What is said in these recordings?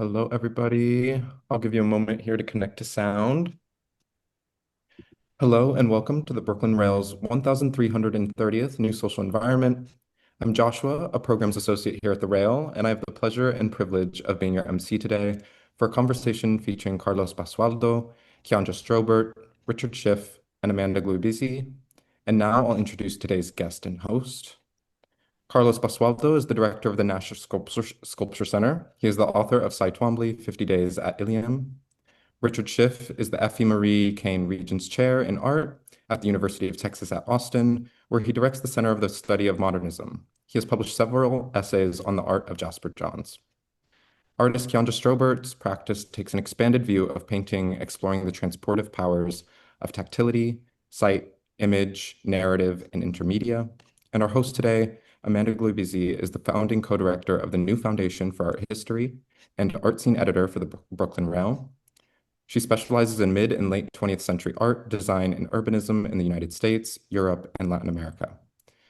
Hello, everybody. I'll give you a moment here to connect to sound. Hello, and welcome to the Brooklyn Rail's 1330th New Social Environment. I'm Joshua, a Programs Associate here at the Rail, and I have the pleasure and privilege of being your MC today for a conversation featuring Carlos Basualdo, Kianja Strobert, Richard Shiff, and Amanda Gluibizzi. And now I'll introduce today's guest and host. Carlos Basualdo is the director of the Nasher Sculpture Center. He is the author of Cy Twombly, 50 Days at Iliam. Richard Shiff is the Effie Marie Cain Regents Chair in Art at the University of Texas at Austin, where he directs the Center of the Study of Modernism. He has published several essays on the art of Jasper Johns. Artist Kianja Strobert's practice takes an expanded view of painting, exploring the transportive powers of tactility, sight, image, narrative, and intermedia. And our host today, Amanda Gluibizzi, is the founding co-director of the New Foundation for Art History and Artseen editor for the Brooklyn Rail. She specializes in mid and late 20th century art, design, and urbanism in the United States, Europe, and Latin America.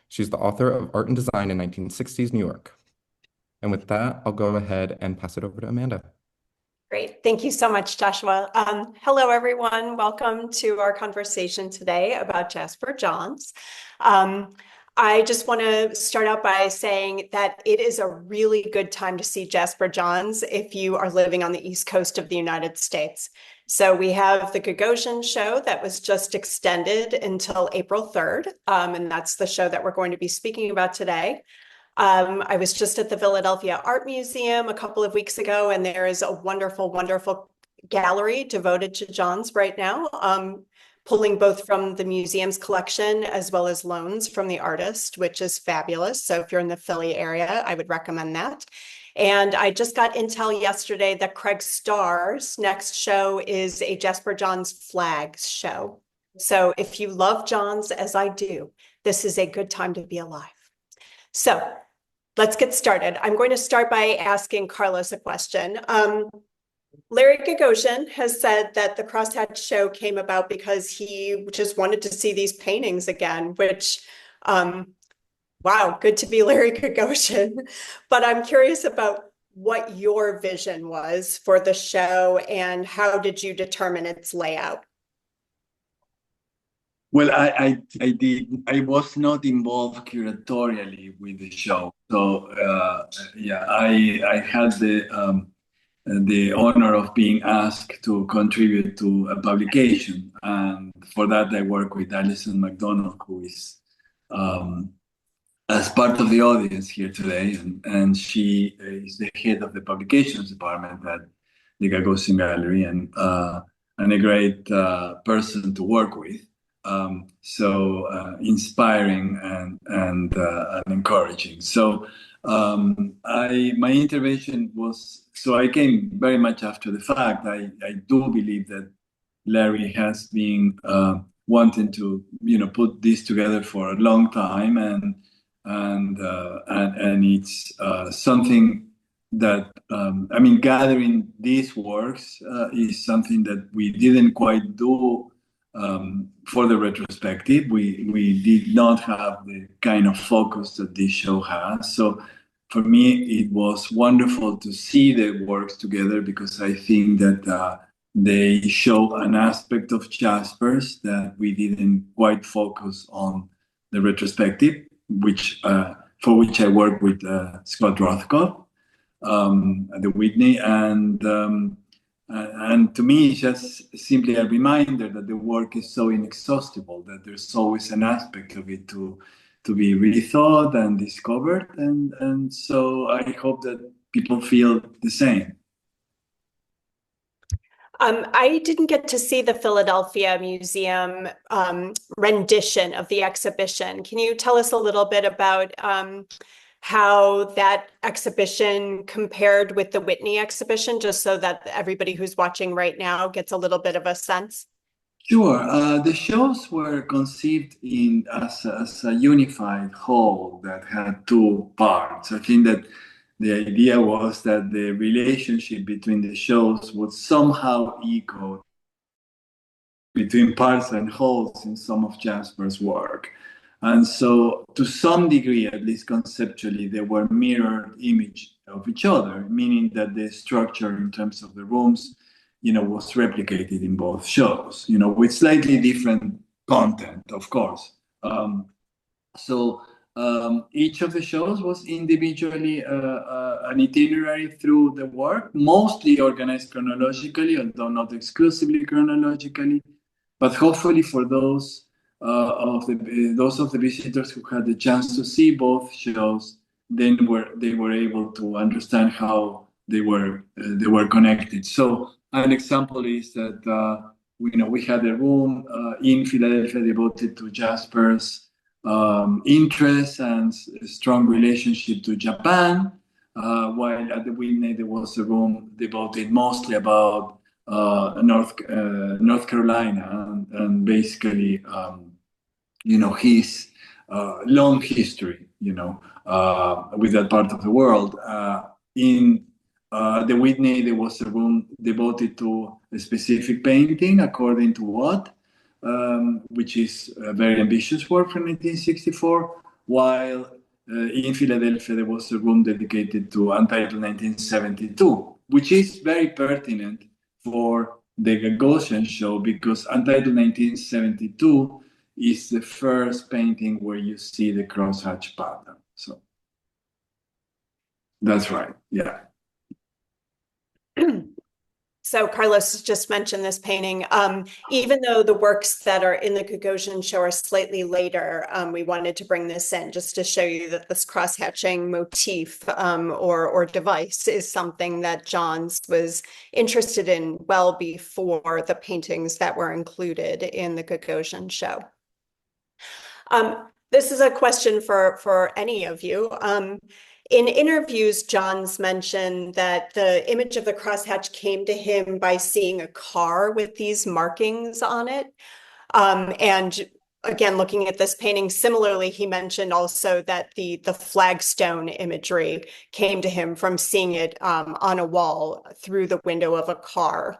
She's the author of Art and Design in 1960s New York. And with that, I'll go ahead and pass it over to Amanda. Great. Thank you so much, Joshua. Hello, everyone. Welcome to our conversation today about Jasper Johns. I just want to start out by saying that it is a really good time to see Jasper Johns if you are living on the East Coast of the United States. So we have the Gagosian show that was just extended until April 3rd, and that's the show that we're going to be speaking about today. I was just at the Philadelphia Art Museum a couple of weeks ago, and there is a wonderful, wonderful gallery devoted to Johns right now, pulling both from the museum's collection as well as loans from the artist, which is fabulous. So if you're in the Philly area, I would recommend that. And I just got intel yesterday that Craig Starr's next show is a Jasper Johns flags show. So if you love Johns, as I do, this is a good time to be alive. So let's get started. I'm going to start by asking Carlos a question. Larry Gagosian has said that the Crosshatch show came about because he just wanted to see these paintings again, which, wow, good to be Larry Gagosian. But I'm curious about what your vision was for the show and how did you determine its layout? Well, I was not involved curatorially with the show. So, yeah, I had the honor of being asked to contribute to a publication. And for that, I work with Alison McDonald, who is as part of the audience here today. And she is the head of the publications department at the Gagosian Gallery and a great person to work with. So inspiring and encouraging. So my intervention was, so I came very much after the fact. I do believe that Larry has been wanting to, put this together for a long time, and it's something that gathering these works is something that we didn't quite do. For the retrospective, we did not have the kind of focus that this show has. So for me, it was wonderful to see the works together because I think that they show an aspect of Jasper's that we didn't quite focus on the retrospective, for which I work with Scott Rothkopf at the Whitney, and to me, it's just simply a reminder that the work is so inexhaustible, that there's always an aspect of it to be rethought and discovered. And so I hope that people feel the same. I didn't get to see the Philadelphia Museum rendition of the exhibition. Can you tell us a little bit about how that exhibition compared with the Whitney exhibition, just so that everybody who's watching right now gets a little bit of a sense? Sure. The shows were conceived as a unified whole that had two parts. I think that the idea was that the relationship between the shows would somehow echo between parts and wholes in some of Jasper's work. And so, to some degree, at least conceptually, there were mirrored of each other, meaning that the structure in terms of the rooms, was replicated in both shows, with slightly different content, of course. So each of the shows was individually an itinerary through the work, mostly organized chronologically, although not exclusively chronologically. But hopefully, for those of the visitors who had the chance to see both shows, then they were able to understand how they were connected. So an example is that we had a room in Philadelphia devoted to Jasper's interest and strong relationship to Japan, while at the Whitney there was a room devoted mostly about North Carolina and basically his long history with that part of the world. In the Whitney there was a room devoted to a specific painting according to what, which is a very ambitious work from 1964, while in Philadelphia there was a room dedicated to Untitled 1972, which is very pertinent for the Gagosian show because Untitled 1972 is the first painting where you see the crosshatch pattern. So that's right, yeah. So Carlos just mentioned this painting. Even though the works that are in the Gagosian show are slightly later, we wanted to bring this in just to show you that this cross-hatching motif or device is something that Johns was interested in well before the paintings that were included in the Gagosian show. This is a question for any of you. In interviews, Johns mentioned that the image of the crosshatch came to him by seeing a car with these markings on it. And again, looking at this painting, similarly, he mentioned also that the flagstone imagery came to him from seeing it on a wall through the window of a car.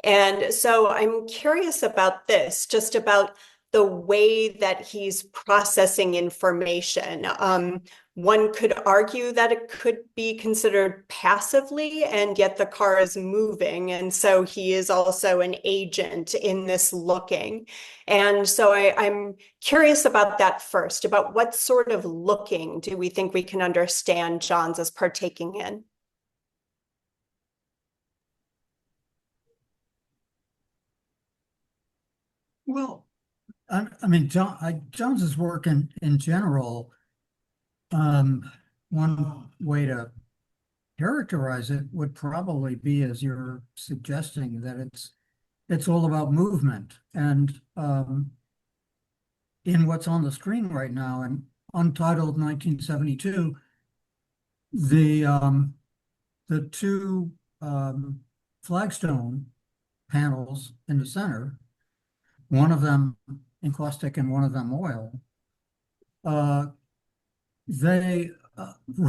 And so I'm curious about this, just about the way that he's processing information. One could argue that it could be considered passively, and yet the car is moving. And so he is also an agent in this looking. And so I'm curious about that first, about what sort of looking do we think we can understand Johns as partaking in? Well, I mean, Jones's work in general, one way to characterize it would probably be, as you're suggesting, that it's all about movement. And in what's on the screen right now, in Untitled 1972, the two flagstone panels in the center, one of them encaustic and one of them oil, they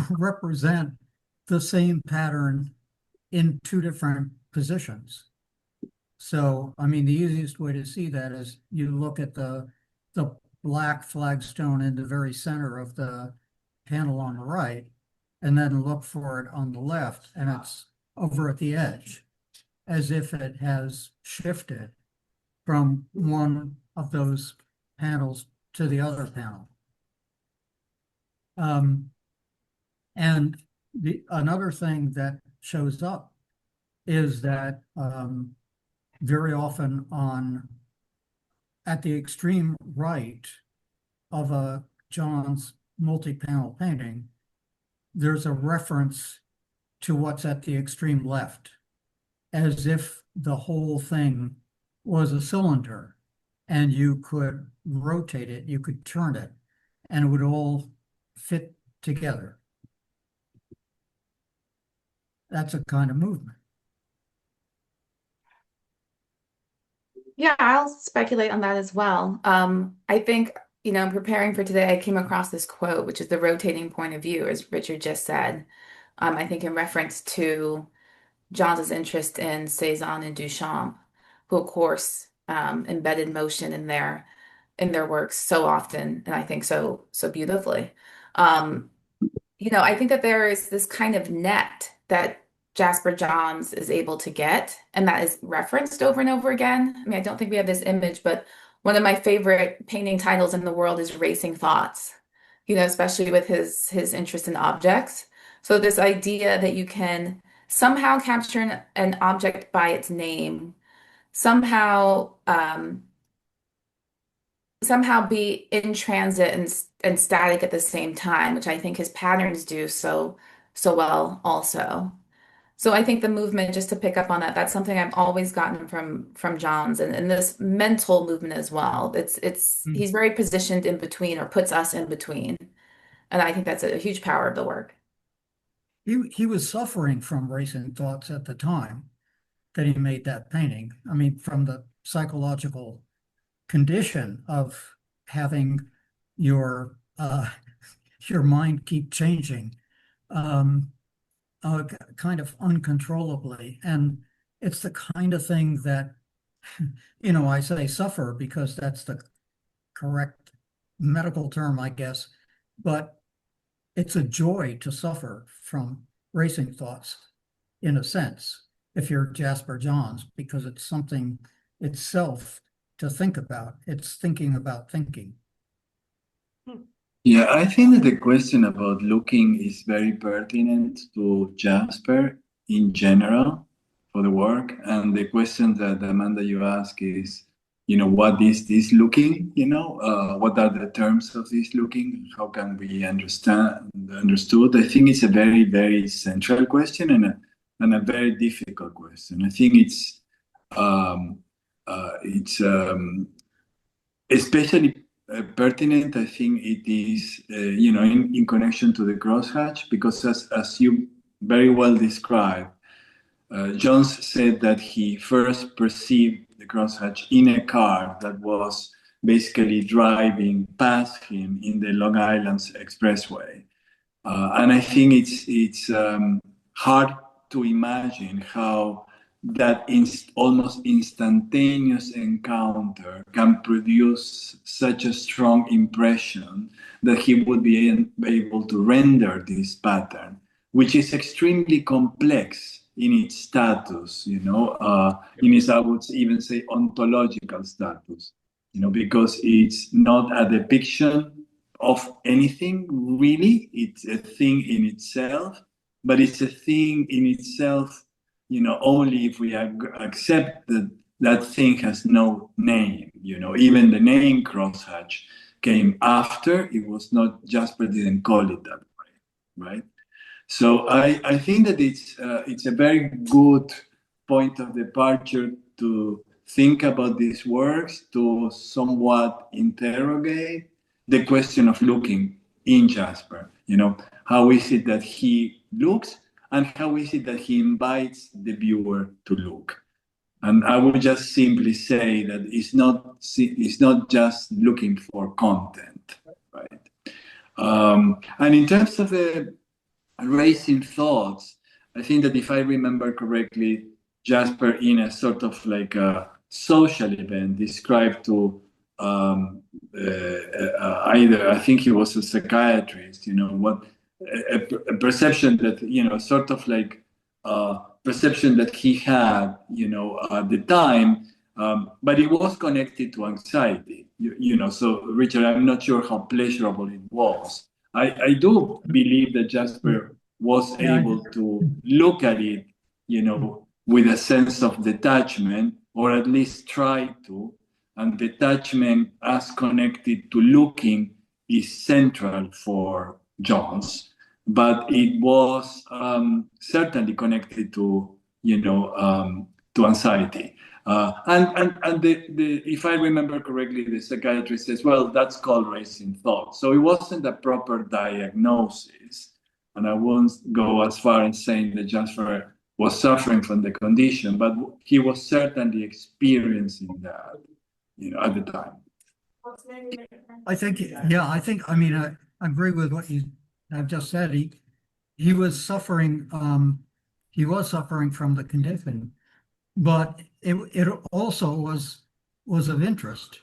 represent the same pattern in two different positions. So, I mean, the easiest way to see that is you look at the black flagstone in the very center of the panel on the right, and then look for it on the left, and it's over at the edge, as if it has shifted from one of those panels to the other panel. And another thing that shows up is that very often at the extreme right of a Johns multi-panel painting, there's a reference to what's at the extreme left, as if the whole thing was a cylinder and you could rotate it, you could turn it, and it would all fit together. That's a kind of movement. Yeah, I'll speculate on that as well. I think, preparing for today, I came across this quote, which is the rotating point of view, as Richard just said. I think in reference to Johns's interest in Cezanne and Duchamp, who of course embedded motion in their works so often, and I think so beautifully. I think that there is this kind of net that Jasper Johns is able to get, and that is referenced over and over again. I mean, I don't think we have this image, but one of my favorite painting titles in the world is Racing Thoughts, especially with his interest in objects. So this idea that you can somehow capture an object by its name, somehow somehow be in transit and static at the same time, which I think his patterns do so well also. So I think the movement, just to pick up on that, that's something I've always gotten from Johns and this mental movement as well. It's Mm. he's very positioned in between or puts us in between. And I think that's a huge power of the work. He was suffering from racing thoughts at the time that he made that painting. I mean, from the psychological condition of having your your mind keep changing kind of uncontrollably. And it's the kind of thing that, I say suffer because that's the correct medical term, I guess, but it's a joy to suffer from racing thoughts in a sense, if you're Jasper Johns, because it's something itself to think about. It's thinking about thinking. Yeah, I think that the question about looking is very pertinent to Jasper in general for the work. And the question that Amanda you ask is, what is this looking? What are the terms of this looking? How can we understood? I think it's a very, very central question and a very difficult question. I think it's especially pertinent. I think it is, in connection to the crosshatch, because as you very well described, Jones said that he first perceived the crosshatch in a car that was basically driving past him in the Long Island Expressway. And I think it's hard to imagine how that almost instantaneous encounter can produce such a strong impression that he would be able to render this pattern, which is extremely complex in its status, in its, I would even say, ontological status, because it's not a depiction of anything really. It's a thing in itself, but it's a thing in itself, only if we accept that that thing has no name. Even the name crosshatch came after. It was not, Jasper didn't call it that way, right? So I think that it's a very good point of departure to think about these works, to somewhat interrogate the question of looking in Jasper. How is it that he looks, and how is it that he invites the viewer to look? And I would just simply say that it's not just looking for content, right? And in terms of the racing thoughts, I think that if I remember correctly, Jasper, in a sort of like a social event, described to either, I think he was a psychiatrist, what a perception that, sort of like perception that he had, at the time, but it was connected to anxiety, So, Richard, I'm not sure how pleasurable it was. I do believe that Jasper was able to look at it, with a sense of detachment, or at least try to. And detachment, as connected to looking, is central for Jones. But it was certainly connected to, to anxiety. And if I remember correctly, the psychiatrist says, well, that's called racing thoughts. So it wasn't a proper diagnosis. And I won't go as far as saying that Jasper was suffering from the condition, but he was certainly experiencing that, at the time. I mean, I agree with what you have just said. He was suffering, from the condition, but it also was of interest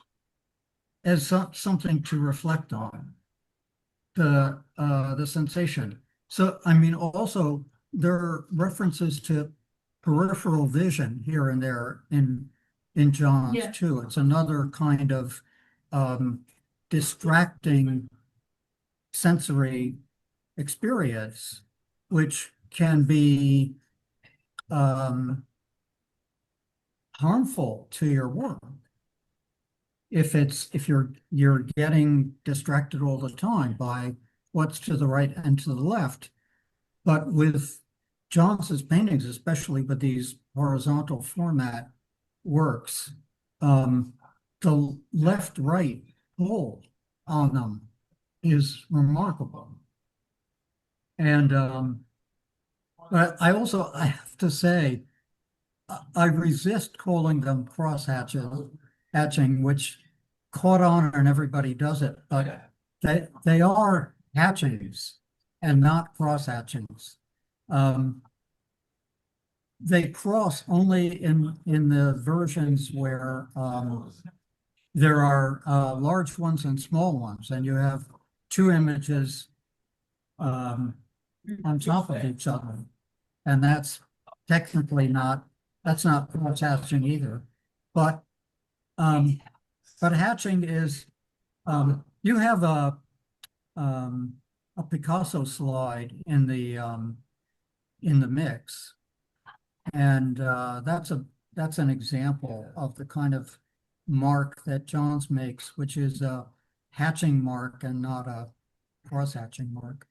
as something to reflect on, the sensation. So, I mean, also there are references to peripheral vision here and there in Johns too. It's another kind of distracting sensory experience, which can be harmful to your work if you're getting distracted all the time by what's to the right and to the left. But with Johns's paintings, especially with these horizontal format works, the left-right pull on them is remarkable. And but I have to say, I resist calling them hatching, which caught on and everybody does it, but they are hatchings and not cross hatchings. They cross only in the versions where there are large ones and small ones, and you have two images on top of each other, and that's technically that's not cross hatching either. But hatching is you have a Picasso slide in the mix, and that's an example of the kind of mark that Johns makes, which is a hatching mark and not a cross hatching mark.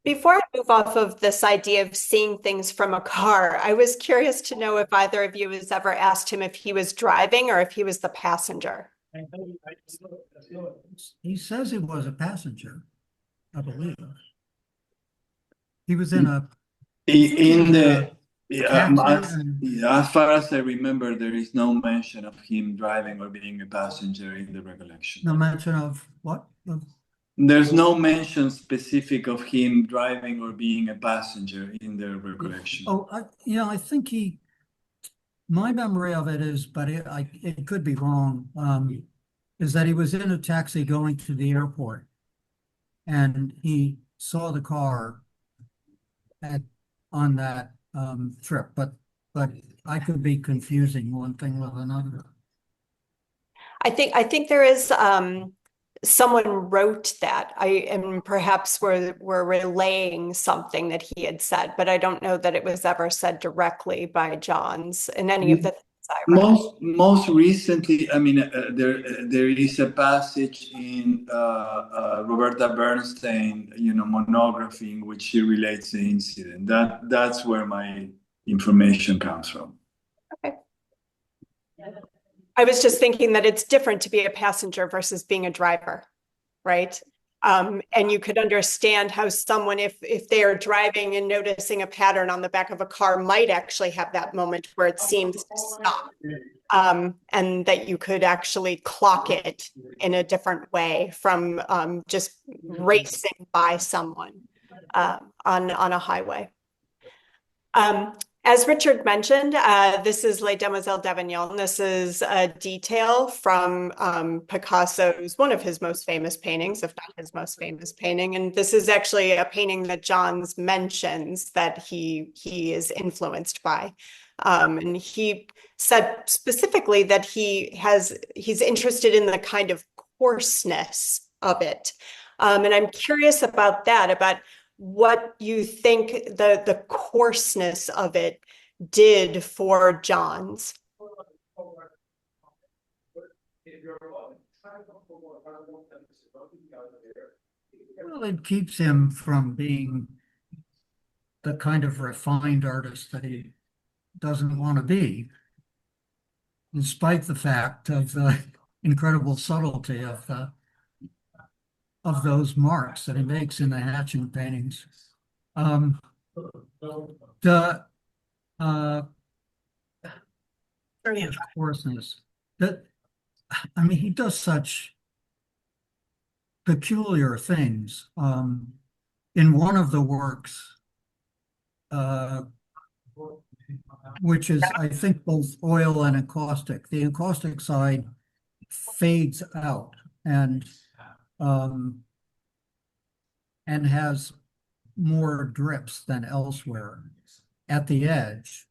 Before I move off of this idea of seeing things from a car, I was curious to know if either of you has ever asked him if he was driving or if he was the passenger. He says he was a passenger, I believe. He was in a as far as I remember, there is no mention of him driving or being a passenger in the recollection. No mention of what? There's no mention specific of him driving or being a passenger in the recollection. Oh, I think my memory of it is, but it could be wrong, is that he was in a taxi going to the airport and he saw the car on that trip, but I could be confusing one thing with another. I think there is someone wrote that. And perhaps we're relaying something that he had said, but I don't know that it was ever said directly by Johns in any of the things I read. Most recently, I mean, there is a passage in Roberta Bernstein, monography, in which she relates the incident. That's where my information comes from. Okay. I was just thinking that it's different to be a passenger versus being a driver, right? And you could understand how someone, if they are driving and noticing a pattern on the back of a car, might actually have that moment where it seems to stop, and that you could actually clock it in a different way from just racing by someone on a highway. As Richard mentioned, this is Les Demoiselles d'Avignon. This is a detail from Picasso's, one of his most famous paintings, if not his most famous painting. And this is actually a painting that Johns mentions that he is influenced by. And he said specifically that he's interested in the kind of coarseness of it. And I'm curious about that, about what you think the coarseness of it did for Johns. Well, it keeps him from being the kind of refined artist that he doesn't want to be, despite the fact of the incredible subtlety of those marks that he makes in the hatching paintings. The coarseness. I mean, he does such peculiar things. In one of the works, which is, I think, both oil and encaustic, the encaustic side fades out, and and has more drips than elsewhere at the edge.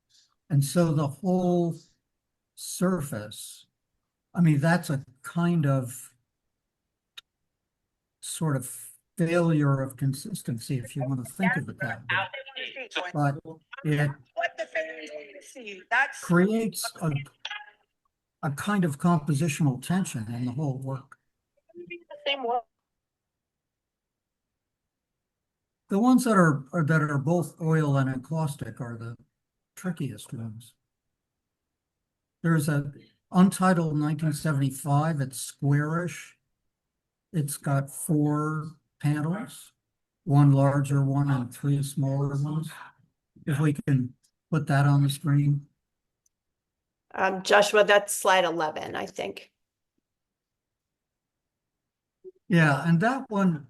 And so the whole surface, I mean, that's a kind of sort of failure of consistency, if you want to think of it that way. But it creates a kind of compositional tension in the whole work. The ones that are both oil and encaustic are the trickiest ones. There's a untitled 1975. It's squarish. It's got 4 panels, one larger one and 3 smaller ones. If we can put that on the screen. Joshua, that's slide 11, I think. Yeah, and that one,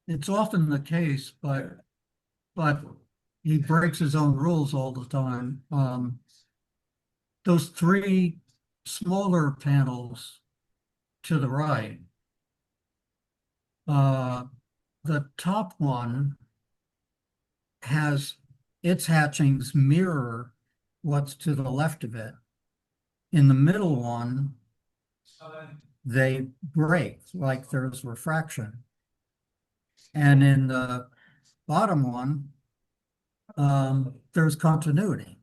it's often the case, but he breaks his own rules all the time. Those 3 smaller panels to the right, the top one has its hatchings mirror what's to the left of it. In the middle one, they break like there's refraction. And in the bottom one, there's continuity.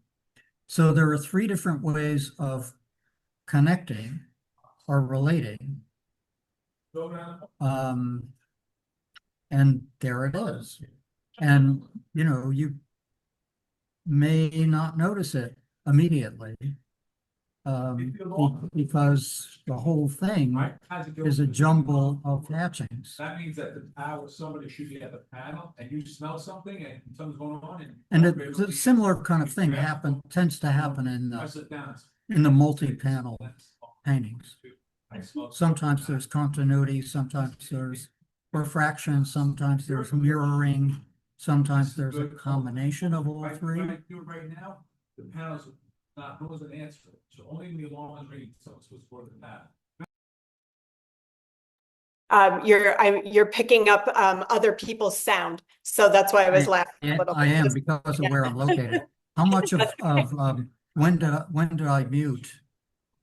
So there are 3 different ways of connecting or relating. And there it is. And, you may not notice it immediately because the whole thing is a jumble of hatchings. That means that the power, somebody should be at the panel and you smell something and something's going on. And a similar kind of thing tends to happen in the multi-panel paintings. Sometimes there's continuity, sometimes there's refraction, sometimes there's mirroring, sometimes there's a combination of all 3. Right now, the panels not knows an answer. So only the alarm read was for the panel. You're picking up other people's sound, so that's why I was laughing a little bit. I am, because of where I'm located. How much of when did I mute?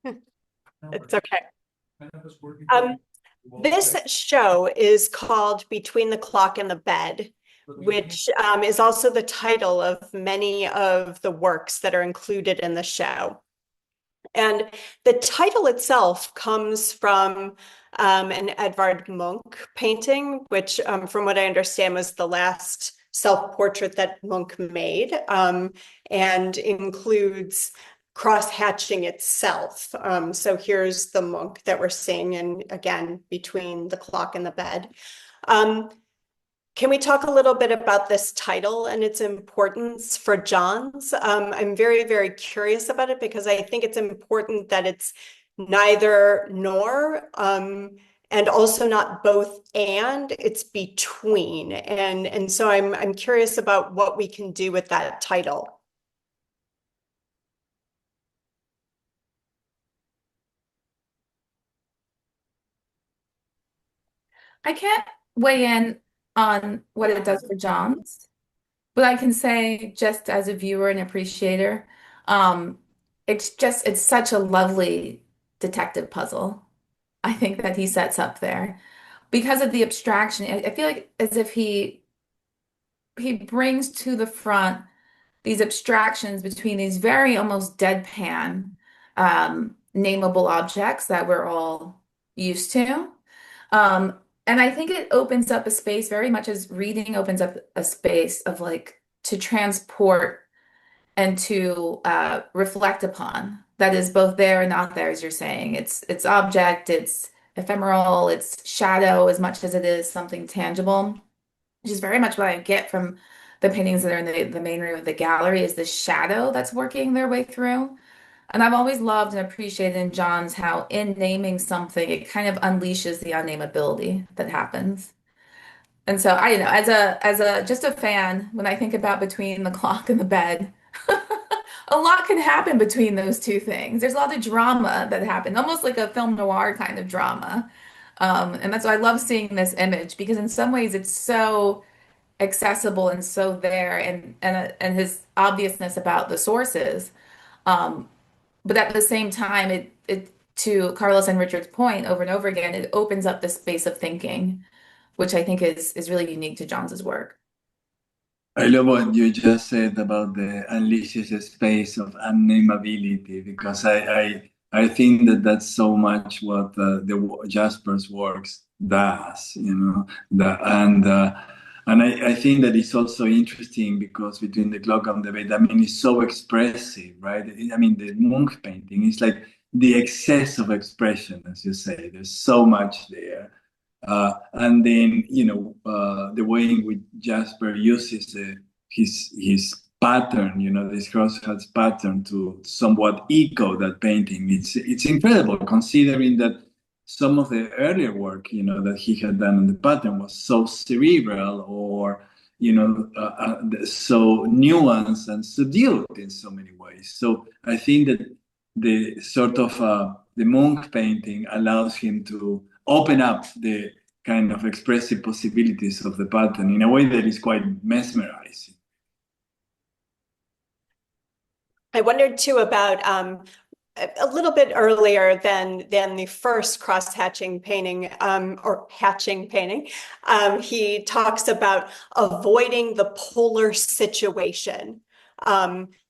It's okay. This show is called Between the Clock and the Bed, which is also the title of many of the works that are included in the show. And the title itself comes from an Edvard Munch painting, which from what I understand was the last self-portrait that Munch made, and includes cross-hatching itself. So here's the Munch that we're seeing, and again, Between the Clock and the Bed. Can we talk a little bit about this title and its importance for Johns? I'm very, very curious about it because I think it's important that it's neither nor, and also not both and, it's between. And so I'm curious about what we can do with that title. I can't weigh in on what it does for Johns, but I can say, just as a viewer and appreciator, it's such a lovely detective puzzle. I think that he sets up there because of the abstraction. I feel like as if he brings to the front these abstractions between these very almost deadpan nameable objects that we're all used to. And I think it opens up a space, very much as reading opens up a space of to transport and to reflect upon. That is both there and not there, as you're saying. It's object, it's ephemeral, it's shadow as much as it is something tangible, which is very much what I get from the paintings that are in the main room of the gallery, is the shadow that's working their way through. And I've always loved and appreciated in Johns how in naming something, it kind of unleashes the unnamability that happens. And so I, as a just a fan, when I think about Between the Clock and the Bed, a lot can happen between those 2 things. There's a lot of drama that happens, almost like a film noir kind of drama. And that's why I love seeing this image because in some ways it's so accessible and so there and his obviousness about the sources. Um, but at the same time, it to Carlos and Richard's point over and over again, it opens up this space of thinking, which I think is really unique to Johns's work. I love what you just said about the unleashes a space of unnameability because I think that that's so much what the Jasper's works does, you know, and I think that it's also interesting because between the clock and the bed, I mean, it's so expressive, right? I mean, the Munch painting is like the excess of expression, as you say. There's so much there. And then, the way in which Jasper uses his pattern, this crosshatch pattern to somewhat echo that painting. It's incredible considering that some of the earlier work, that he had done on the pattern was so cerebral or, so nuanced and subdued in so many ways. So I think that the sort of the Munch painting allows him to open up the kind of expressive possibilities of the pattern in a way that is quite mesmerizing. I wondered too about a little bit earlier than the first cross-hatching painting or hatching painting. He talks about avoiding the polar situation.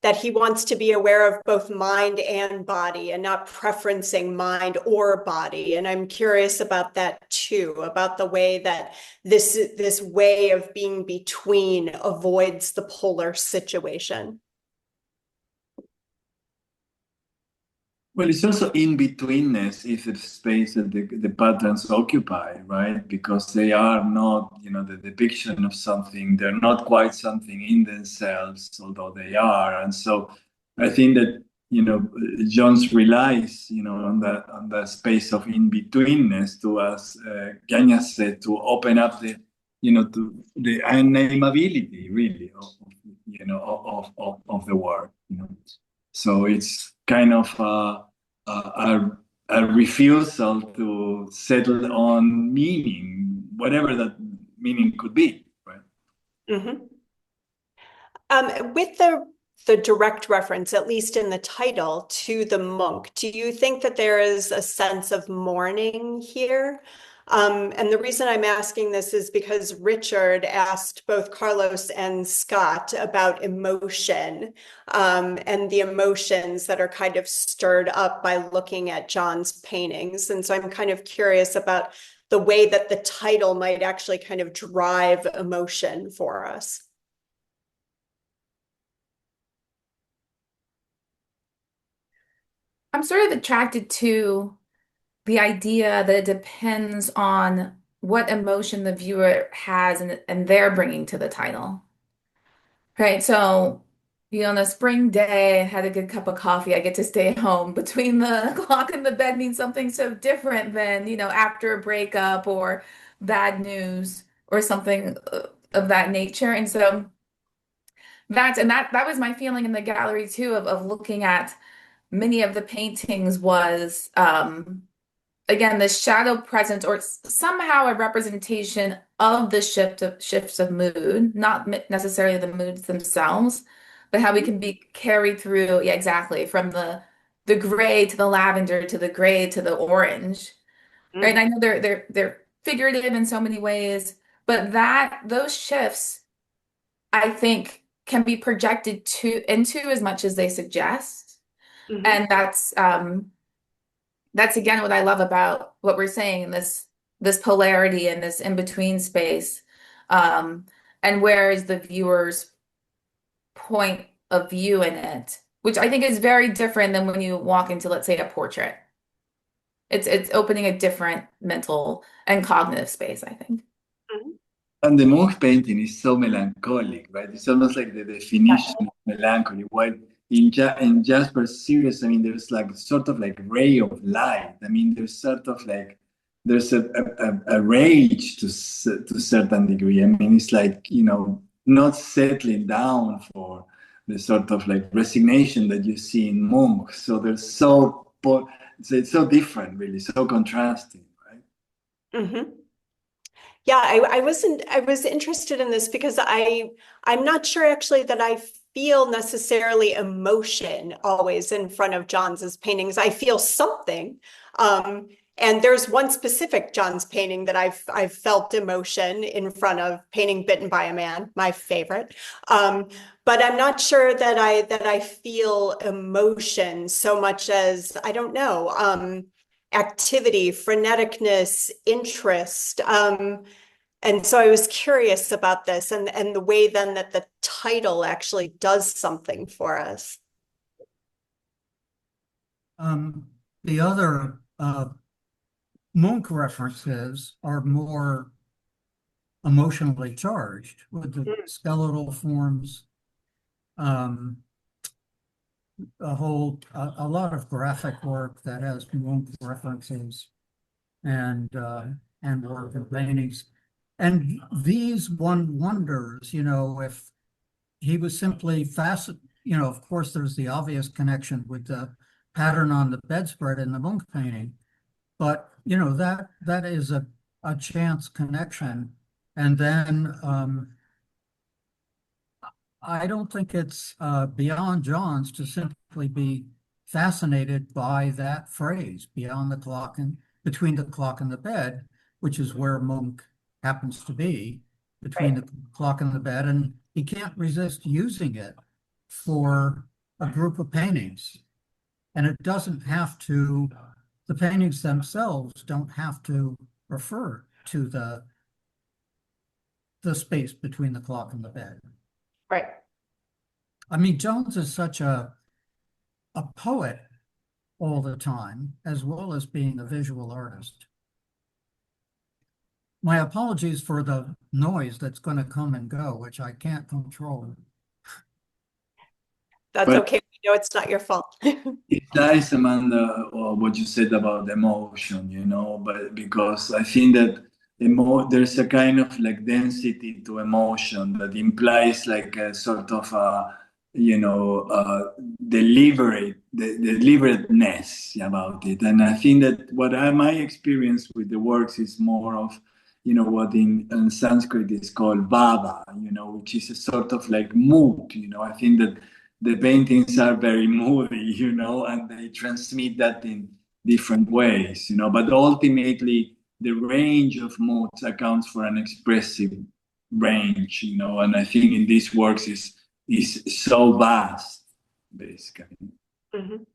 That he wants to be aware of both mind and body and not preferencing mind or body. And I'm curious about that too, about the way that this way of being between avoids the polar situation. Well, it's also in-betweenness is the space that the patterns occupy, right? Because they are not, the depiction of something. They're not quite something in themselves, although they are. And so I think that, Johns relies, on the space of in-betweenness to, as Kianja said, to open up the, to the unnameability, really, of the work, So it's kind of a refusal to settle on meaning, whatever that meaning could be, right? Mm-hmm. With the direct reference, at least in the title, to the monk, do you think that there is a sense of mourning here? And the reason I'm asking this is because Richard asked both Carlos and Scott about emotion and the emotions that are kind of stirred up by looking at John's paintings. And so I'm kind of curious about the way that the title might actually kind of drive emotion for us. I'm sort of attracted to the idea that it depends on what emotion the viewer has and they're bringing to the title. Right. So, on a spring day, I had a good cup of coffee. I get to stay home. Between the clock and the bed means something so different than, after a breakup or bad news or something of that nature. And so that was my feeling in the gallery too of looking at many of the paintings was again the shadow presence or somehow a representation of the shifts of mood, not necessarily the moods themselves, but how we can be carried through, yeah, exactly, from the gray to the lavender to the gray to the orange. Right? And I know they're figurative in so many ways, but those shifts I think can be projected into as much as they suggest. Mm-hmm. And that's again what I love about what we're saying, this polarity and this in-between space. And where is the viewer's point of view in it, which I think is very different than when you walk into, let's say, a portrait. It's opening a different mental and cognitive space, I think. Mm-hmm. And the Munch painting is so melancholic, right? It's almost like the definition of melancholy. While in Jasper's series, I mean, there's like sort of like ray of light. I mean, there's sort of like there's a rage to a certain degree. I mean, it's like not settling down for the sort of like resignation that you see in Munch. So it's so different, really, so contrasting. Mhm. Yeah, I was interested in this because I'm not sure actually that I feel necessarily emotion always in front of Johns's paintings. I feel something. And there's one specific Johns painting that I've felt emotion in front of, painting Bitten by a Man, my favorite. But I'm not sure that I feel emotion so much as, I don't know, activity, freneticness, interest. And so I was curious about this and the way then that the title actually does something for us. The other Munch references are more emotionally charged with the skeletal forms, um, a lot of graphic work that has Munch references and work and paintings. And these one wonders, if he was simply of course, there's the obvious connection with the pattern on the bedspread in the Munch painting, but that is a chance connection. And then I don't think it's beyond Johns to simply be fascinated by that phrase, beyond the clock and between the clock and the bed, which is where Munch happens to be, between the clock and the bed, and he can't resist using it for a group of paintings. And it doesn't have to, the paintings themselves don't have to refer to the space between the clock and the bed. Right. I mean, Jones is such a poet all the time, as well as being a visual artist. My apologies for the noise that's going to come and go, which I can't control. That's But okay. We know it's not your fault. it's nice, Amanda, what you said about emotion, but because I think that there's a kind of like density to emotion that implies like a sort of deliberateness about it. And I think that my experience with the works is more of, what in Sanskrit is called bhava, which is a sort of like mood, I think that the paintings are very moody, and they transmit that in different ways, but ultimately the range of moods accounts for an expressive range, and I think in these works is so vast, basically. Mhm.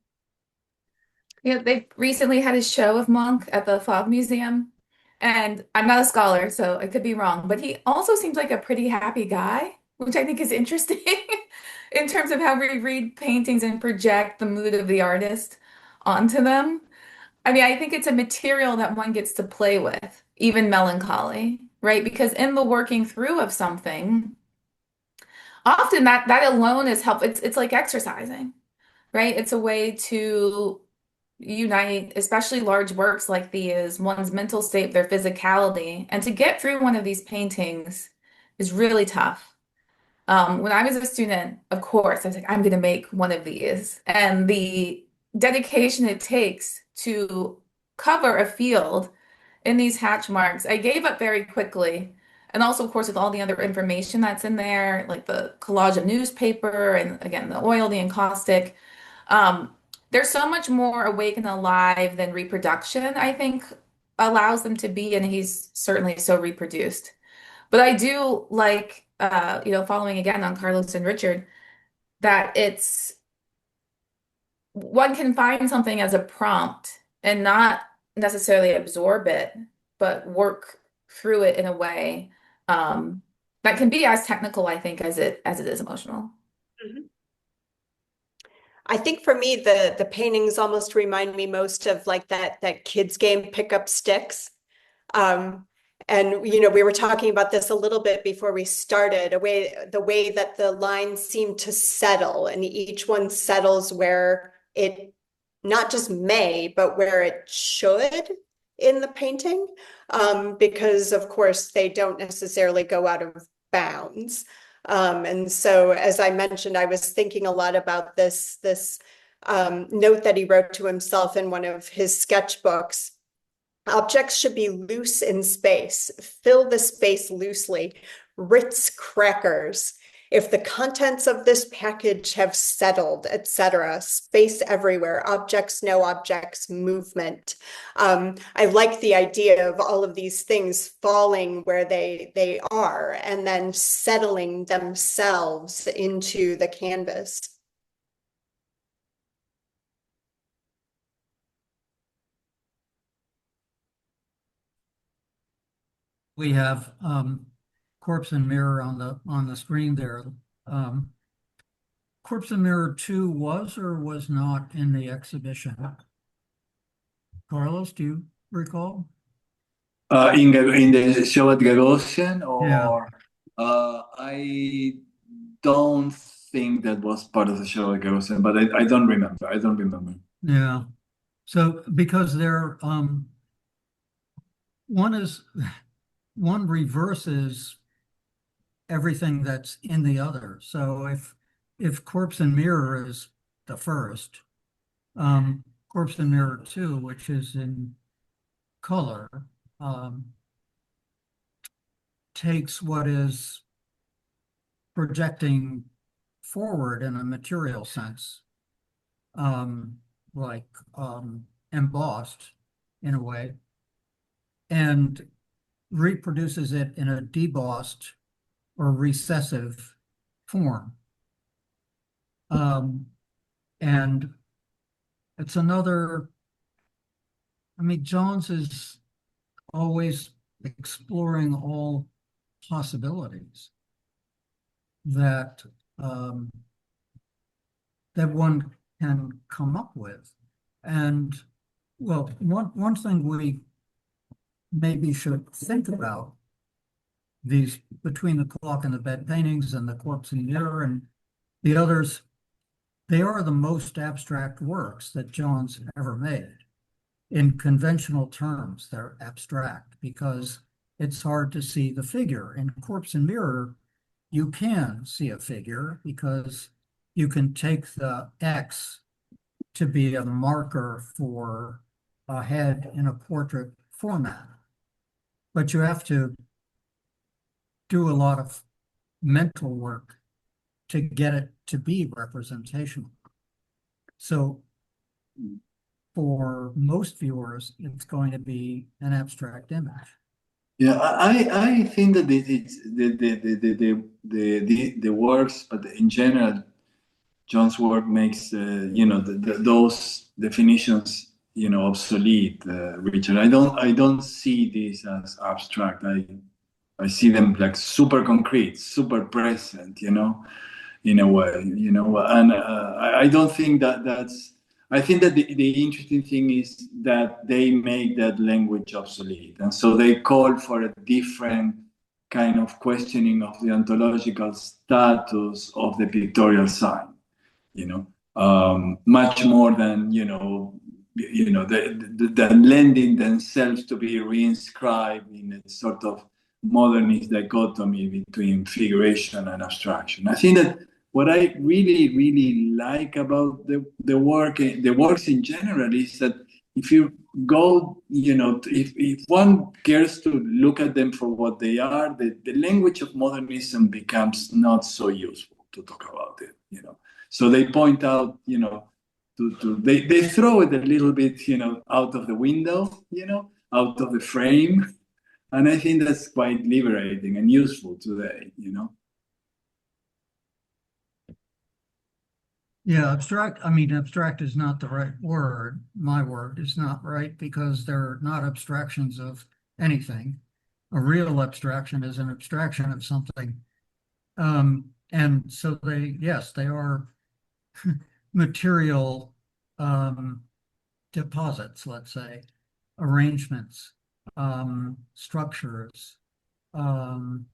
Yeah, they recently had a show of Monk at the Fog Museum, and I'm not a scholar, so I could be wrong, but he also seems like a pretty happy guy, which I think is interesting in terms of how we read paintings and project the mood of the artist onto them. I mean, I think it's a material that one gets to play with, even melancholy, right? Because in the working through of something, often that alone is helpful. It's like exercising, right? It's a way to unite, especially large works like these, one's mental state, their physicality. And to get through one of these paintings is really tough. When I was a student, of course, I was like, I'm going to make one of these. And the dedication it takes to cover a field in these hatch marks, I gave up very quickly. And also, of course, with all the other information that's in there, like the collage of newspaper and again, the oil, the encaustic. Um, there's so much more awake and alive than reproduction, I think, allows them to be, and he's certainly so reproduced. But I do like, following again on Carlos and Richard, that it's one can find something as a prompt and not necessarily absorb it, but work through it in a way that can be as technical, I think, as it is emotional. Mhm. I think for me, the paintings almost remind me most of like that kids game pick up sticks. Um, and we were talking about this a little bit before we started, the way that the lines seem to settle, and each one settles where it not just may, but where it should in the painting, because of course they don't necessarily go out of bounds. And so, as I mentioned, I was thinking a lot about this note that he wrote to himself in one of his sketchbooks, Objects should be loose in space. Fill the space loosely. Ritz crackers. If the contents of this package have settled, etc. Space everywhere. Objects, no objects, movement. I like the idea of all of these things falling where they are and then settling themselves into the canvas. We have Corpse and Mirror on the screen there. Corpse and Mirror 2 was or was not in the exhibition? Carlos, do you recall? In the show at Gagosian, or Yeah. I don't think that was part of the show at Gagosian, but I don't remember. I don't remember. Yeah. So because they're one reverses everything that's in the other. So if Corpse and Mirror is the first, Corpse and Mirror 2, which is in color, takes what is projecting forward in a material sense, like embossed in a way, and reproduces it in a debossed or recessive form. And it's another, I mean, Johns is always exploring all possibilities that that one can come up with. And well, one thing we maybe should think about, these Between the Clock and the Bed paintings and the Corpse and Mirror and the others, they are the most abstract works that Johns ever made. In conventional terms, they're abstract because it's hard to see the figure. In Corpse and Mirror, you can see a figure because you can take the X to be a marker for a head in a portrait format. But you have to do a lot of mental work to get it to be representational. So for most viewers, it's going to be an abstract image. Yeah, I think that it's the works, but in general, John's work makes those definitions obsolete. Richard, I don't see this as abstract. I see them like super concrete, super present. In a way, and I don't think that's. I think that the interesting thing is that they make that language obsolete. And so they call for a different kind of questioning of the ontological status of the pictorial sign, much more than, the lending themselves to be reinscribed in a sort of modernist dichotomy between figuration and abstraction. I think that what I really, really like about the works in general is that if you go, if one cares to look at them for what they are, the language of modernism becomes not so useful to talk about it, So they point out, they throw it a little bit, out of the window, out of the frame. And I think that's quite liberating and useful today, Yeah, abstract is not the right word. My word is not right because they're not abstractions of anything. A real abstraction is an abstraction of something. And so they are material deposits, let's say, arrangements, structures, and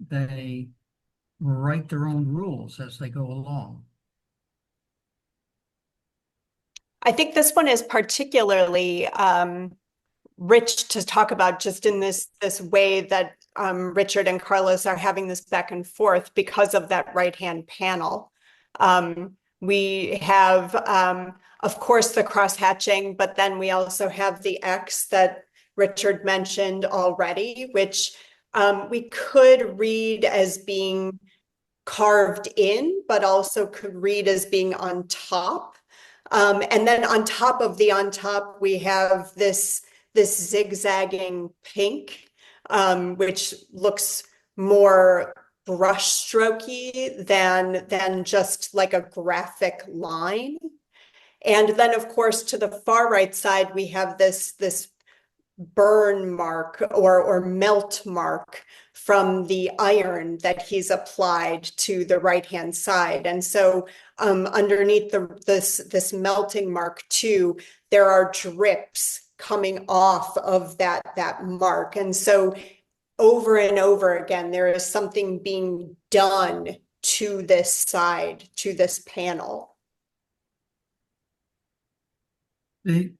they write their own rules as they go along. I think this one is particularly rich to talk about just in this way that Richard and Carlos are having this back and forth because of that right-hand panel. We have of course, the cross-hatching, but then we also have the X that Richard mentioned already, which we could read as being carved in, but also could read as being on top. And then on top of the on top, we have this zigzagging pink, which looks more brushstrokey than just like a graphic line. And then, of course, to the far right side, we have this burn mark or melt mark from the iron that he's applied to the right-hand side. And so underneath this melting mark too, there are drips coming off of that mark. And so over and over again, there is something being done to this side, to this panel. The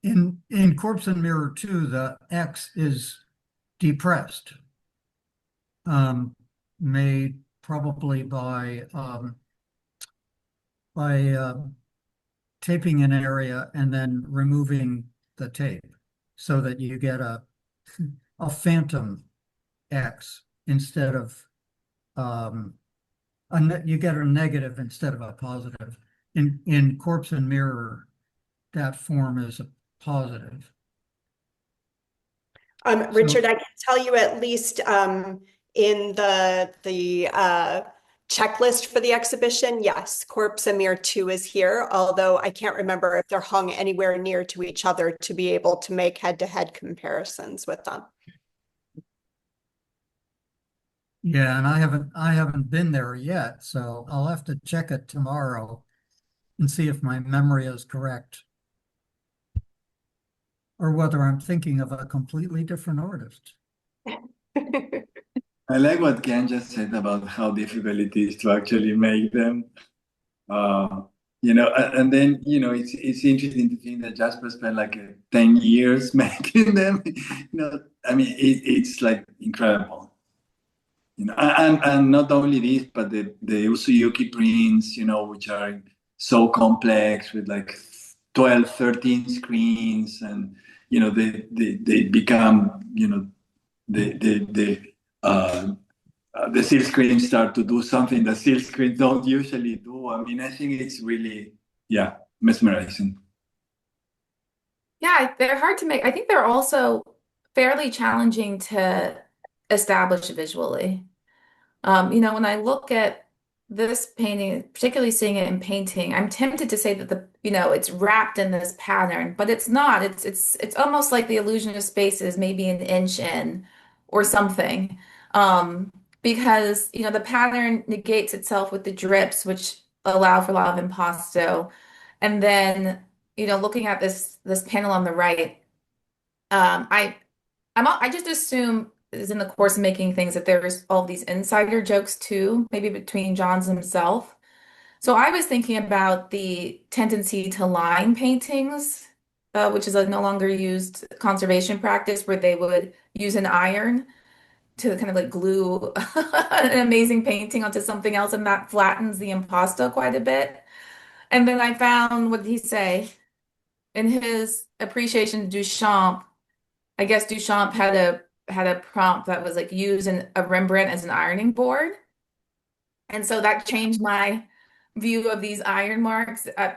in Corpse and Mirror 2, the X is depressed, made probably by taping an area and then removing the tape so that you get a phantom X instead of you get a negative instead of a positive. In Corpse and Mirror, that form is a positive. Richard, I can tell you at least in the checklist for the exhibition, yes, Corpse and Mirror 2 is here, although I can't remember if they're hung anywhere near to each other to be able to make head-to-head comparisons with them. Yeah, and I haven't been there yet, so I'll have to check it tomorrow and see if my memory is correct, or whether I'm thinking of a completely different artist. I like what Kianja said about how difficult it is to actually make them. And then, it's interesting to think that Jasper spent like 10 years making them. I mean, it's like incredible. And not only this, but the Usuyuki prints, which are so complex with like 12, 13 screens, and they become, the silk screens start to do something that silk screens don't usually do. I mean, I think it's really, mesmerizing. Yeah, they're hard to make. I think they're also fairly challenging to establish visually. When I look at this painting, particularly seeing it in painting, I'm tempted to say that it's wrapped in this pattern, but it's not. It's almost like the illusion of space is maybe an inch in or something. Because the pattern negates itself with the drips, which allow for a lot of impasto. And then, looking at this panel on the right, I just assume is in the course of making things that there's all these insider jokes too, maybe between Johns himself. So I was thinking about the tendency to line paintings, which is a no longer used conservation practice where they would use an iron to kind of like glue an amazing painting onto something else, and that flattens the impasto quite a bit. And then I found, what did he say? In his appreciation of Duchamp, I guess Duchamp had a prompt that was like use a Rembrandt as an ironing board. And so that changed my view of these iron marks. I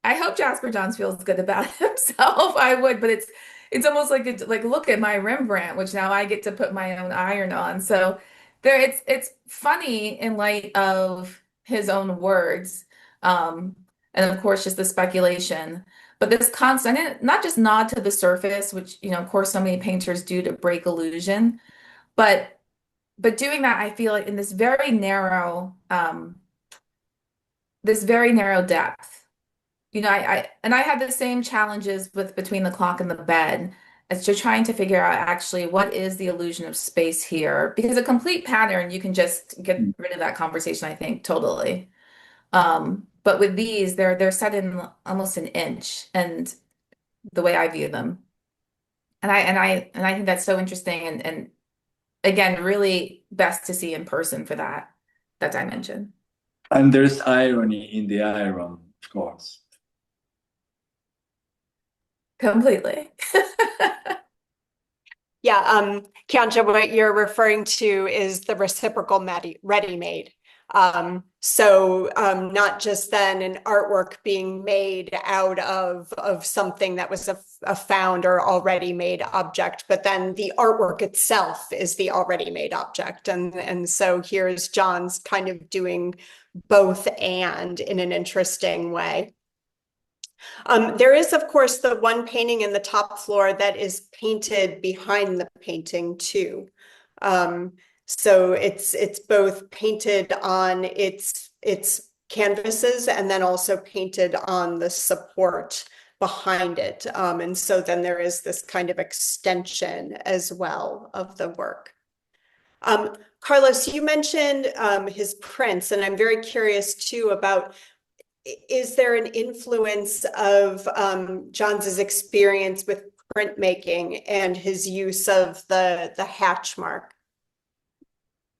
hope Jasper Johns feels good about himself. I would, but it's almost like look at my Rembrandt, which now I get to put my own iron on. So it's funny in light of his own words. And of course, just the speculation. But this constant, not just nod to the surface, which, of course, so many painters do to break illusion, but doing that, I feel like in this very narrow depth. I had the same challenges with Between the Clock and the Bed as to trying to figure out actually what is the illusion of space here, because a complete pattern, you can just get rid of that conversation, I think, totally. But with these, they're set in almost an inch, and the way I view them. And I think that's so interesting, and again, really best to see in person for that dimension. And there's irony in the iron, of course. Completely. Yeah, Kianja, what you're referring to is the reciprocal ready-made. Not just then an artwork being made out of something that was a found or already made object, but then the artwork itself is the already made object. And so here's John's kind of doing both and in an interesting way. There is, of course, the one painting in the top floor that is painted behind the painting too. So it's both painted on its canvases and then also painted on the support behind it. And so then there is this kind of extension as well of the work. Carlos, you mentioned his prints, and I'm very curious too about, is there an influence of Johns's experience with printmaking and his use of the hatch mark?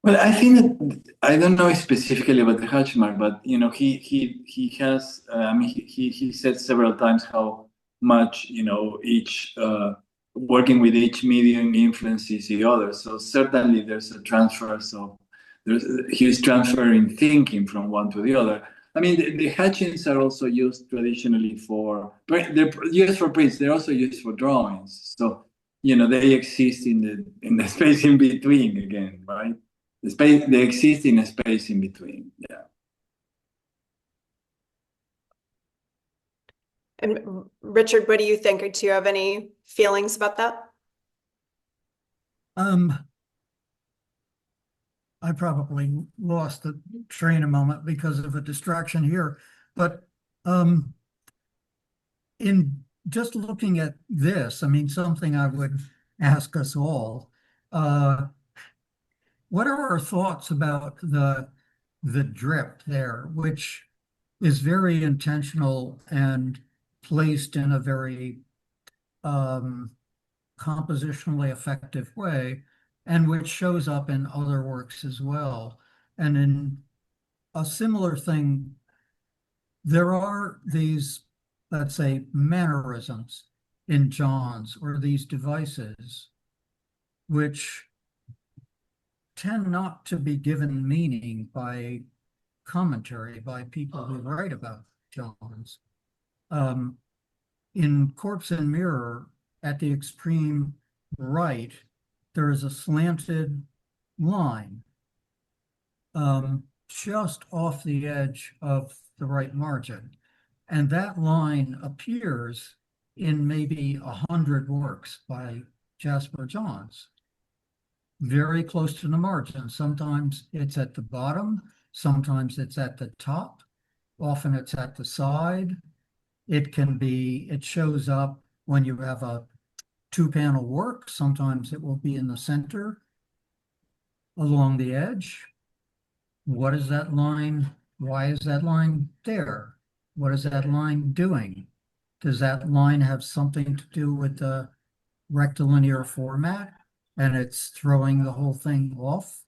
Well, I think that I don't know specifically about the hatch mark, but he has. I mean, he said several times how much each working with each medium influences the other. So certainly there's a transfer. So he's transferring thinking from one to the other. I mean, the hatchings are also used traditionally they're used for prints. They're also used for drawings. So they exist in the space in between again, right? They exist in a space in between. Yeah. And Richard, what do you think? Or do you have any feelings about that? I probably lost the train a moment because of a distraction here, but in just looking at this, I mean, something I would ask us all, what are our thoughts about the drip there, which is very intentional and placed in a very compositionally effective way, and which shows up in other works as well. And in a similar thing, there are these, let's say, mannerisms in Johns, or these devices, which tend not to be given meaning by commentary, by people who write about Johns. In Corpse and Mirror, at the extreme right, there is a slanted line just off the edge of the right margin. And that line appears in maybe 100 works by Jasper Johns, very close to the margin. Sometimes it's at the bottom, sometimes it's at the top, often it's at the side. It shows up when you have a two-panel work. Sometimes it will be in the center, along the edge. What is that line? Why is that line there? What is that line doing? Does that line have something to do with the rectilinear format, and it's throwing the whole thing off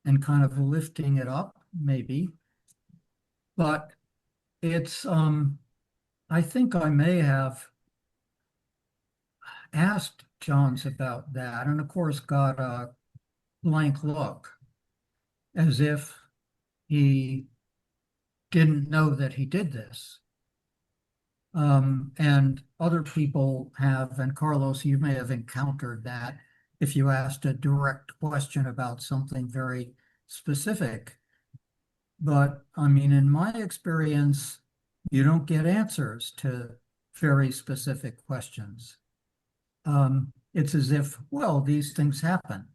and kind of lifting it up? Maybe. But it's, I think I may have asked Johns about that, and of course got a blank look, as if he didn't know that he did this. And other people have, and Carlos, you may have encountered that if you asked a direct question about something very specific. But I mean, in my experience, you don't get answers to very specific questions. It's as if, well, these things happen.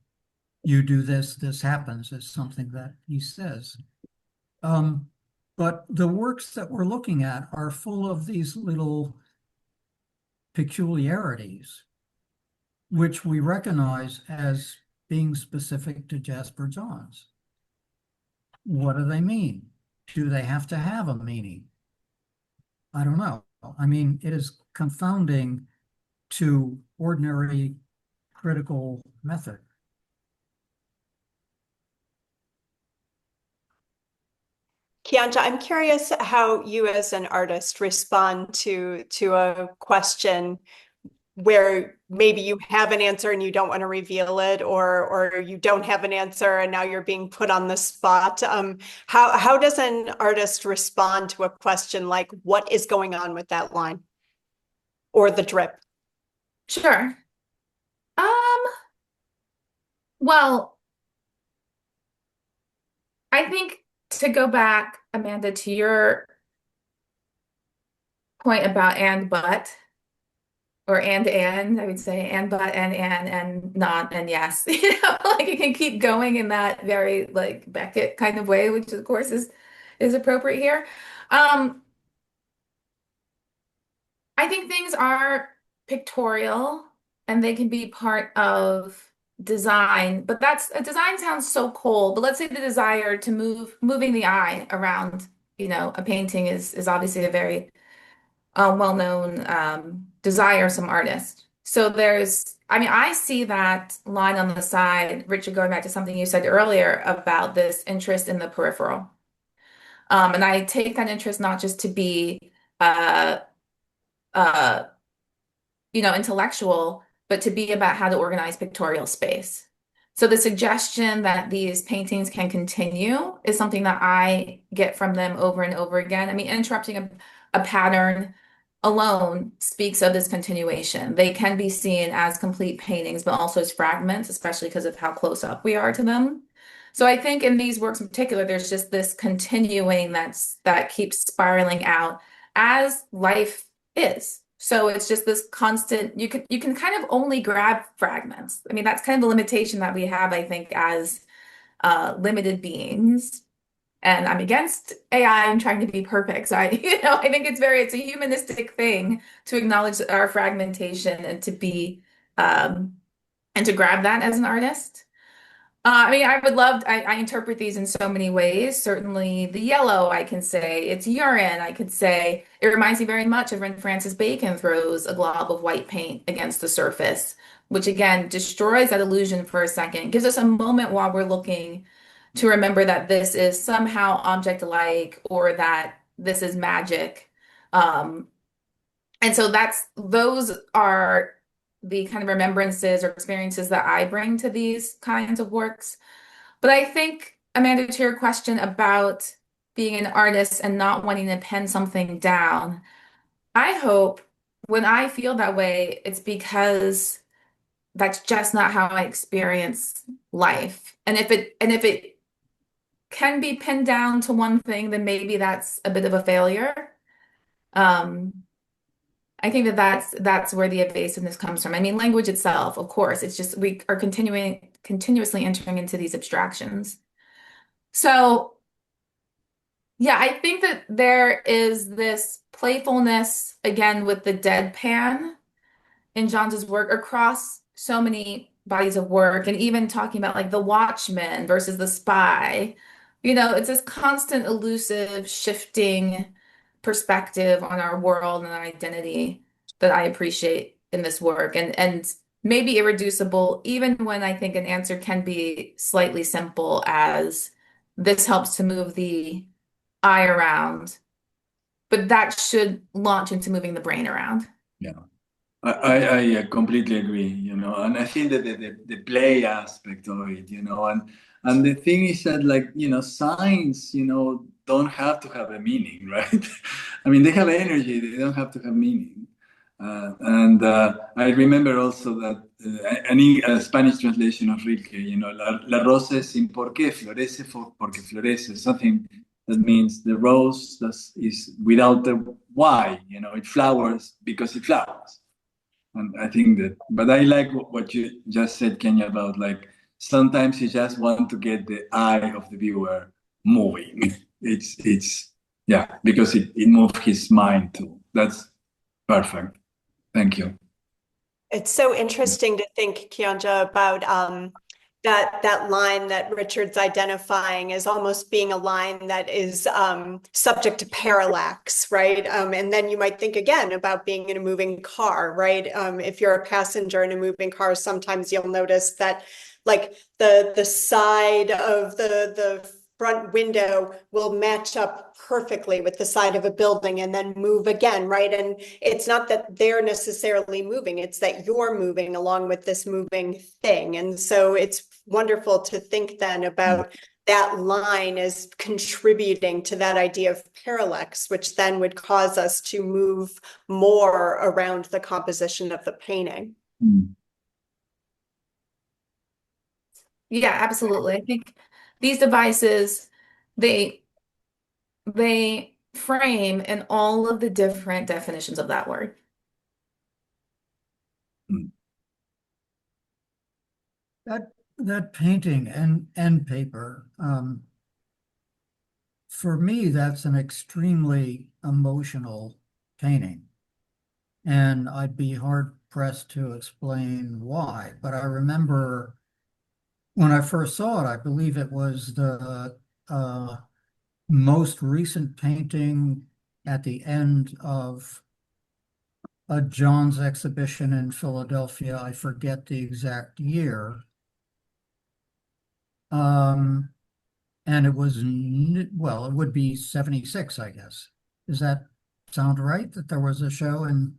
You do this, this happens, is something that he says. But the works that we're looking at are full of these little peculiarities, which we recognize as being specific to Jasper Johns. What do they mean? Do they have to have a meaning? I don't know. I mean, it is confounding to ordinary critical method. Kianja, I'm curious how you as an artist respond to a question where maybe you have an answer and you don't want to reveal it, or you don't have an answer and now you're being put on the spot. How does an artist respond to a question like, what is going on with that line or the drip? Sure. Well, I think to go back, Amanda, to your point about and but, or and, I would say and but and not and yes. Like it can keep going in that very like Beckett kind of way, which of course is appropriate here. I think things are pictorial and they can be part of design, but design sounds so cold. But let's say the desire to moving the eye around, a painting is obviously a very well-known desire of some artists. So I see that line on the side, Richard, going back to something you said earlier about this interest in the peripheral. And I take that interest not just to be uh, uh, intellectual, but to be about how to organize pictorial space. So the suggestion that these paintings can continue is something that I get from them over and over again. I mean, interrupting a pattern alone speaks of this continuation. They can be seen as complete paintings, but also as fragments, especially because of how close up we are to them. So I think in these works in particular, there's just this continuing that keeps spiraling out as life is. So it's just this constant, you can kind of only grab fragments. I mean, that's kind of the limitation that we have, I think, as limited beings. And I'm against AI and trying to be perfect. So I think it's a humanistic thing to acknowledge our fragmentation and to be and to grab that as an artist. I interpret these in so many ways. Certainly the yellow, I can say it's urine. I could say it reminds me very much of when Francis Bacon throws a glob of white paint against the surface, which again destroys that illusion for a second, gives us a moment while we're looking to remember that this is somehow object-like or that this is magic. And so those are the kind of remembrances or experiences that I bring to these kinds of works. But I think, Amanda, to your question about being an artist and not wanting to pen something down, I hope when I feel that way, it's because that's just not how I experience life. And if it can be pinned down to one thing, then maybe that's a bit of a failure. I think that's where the evasiveness comes from. I mean, language itself, of course, it's just we are continuously entering into these abstractions. So yeah, I think that there is this playfulness again with the deadpan in Johns's work across so many bodies of work, and even talking about like the Watchman versus the Spy. It's this constant, elusive, shifting perspective on our world and our identity that I appreciate in this work, and maybe irreducible, even when I think an answer can be slightly simple as this helps to move the eye around, but that should launch into moving the brain around. Yeah. I completely agree, and I think that the play aspect of it, and the thing is that signs, don't have to have a meaning, right? I mean, they have energy, they don't have to have meaning. And I remember also that a Spanish translation of Rilke, la rosa es sin por qué, florece porque florece, something that means the rose is without the why, it flowers because it flowers. And I think but I like what you just said, Kenya, about sometimes you just want to get the eye of the viewer moving. Yeah, because it moved his mind too. That's perfect. Thank you. It's so interesting to think, Kianja, about that line that Richard's identifying as almost being a line that is subject to parallax, right? And then you might think again about being in a moving car, right? If you're a passenger in a moving car, sometimes you'll notice that the side of the front window will match up perfectly with the side of a building and then move again, right? And it's not that they're necessarily moving, it's that you're moving along with this moving thing. And so it's wonderful to think then about that line as contributing to that idea of parallax, which then would cause us to move more around the composition of the painting. Yeah, absolutely. I think these devices, they frame in all of the different definitions of that word. That painting and paper, for me, that's an extremely emotional painting. And I'd be hard pressed to explain why. But I remember when I first saw it, I believe it was the most recent painting at the end of a Johns exhibition in Philadelphia. I forget the exact year. And it was, well, it would be 76, I guess. Does that sound right, that there was a show in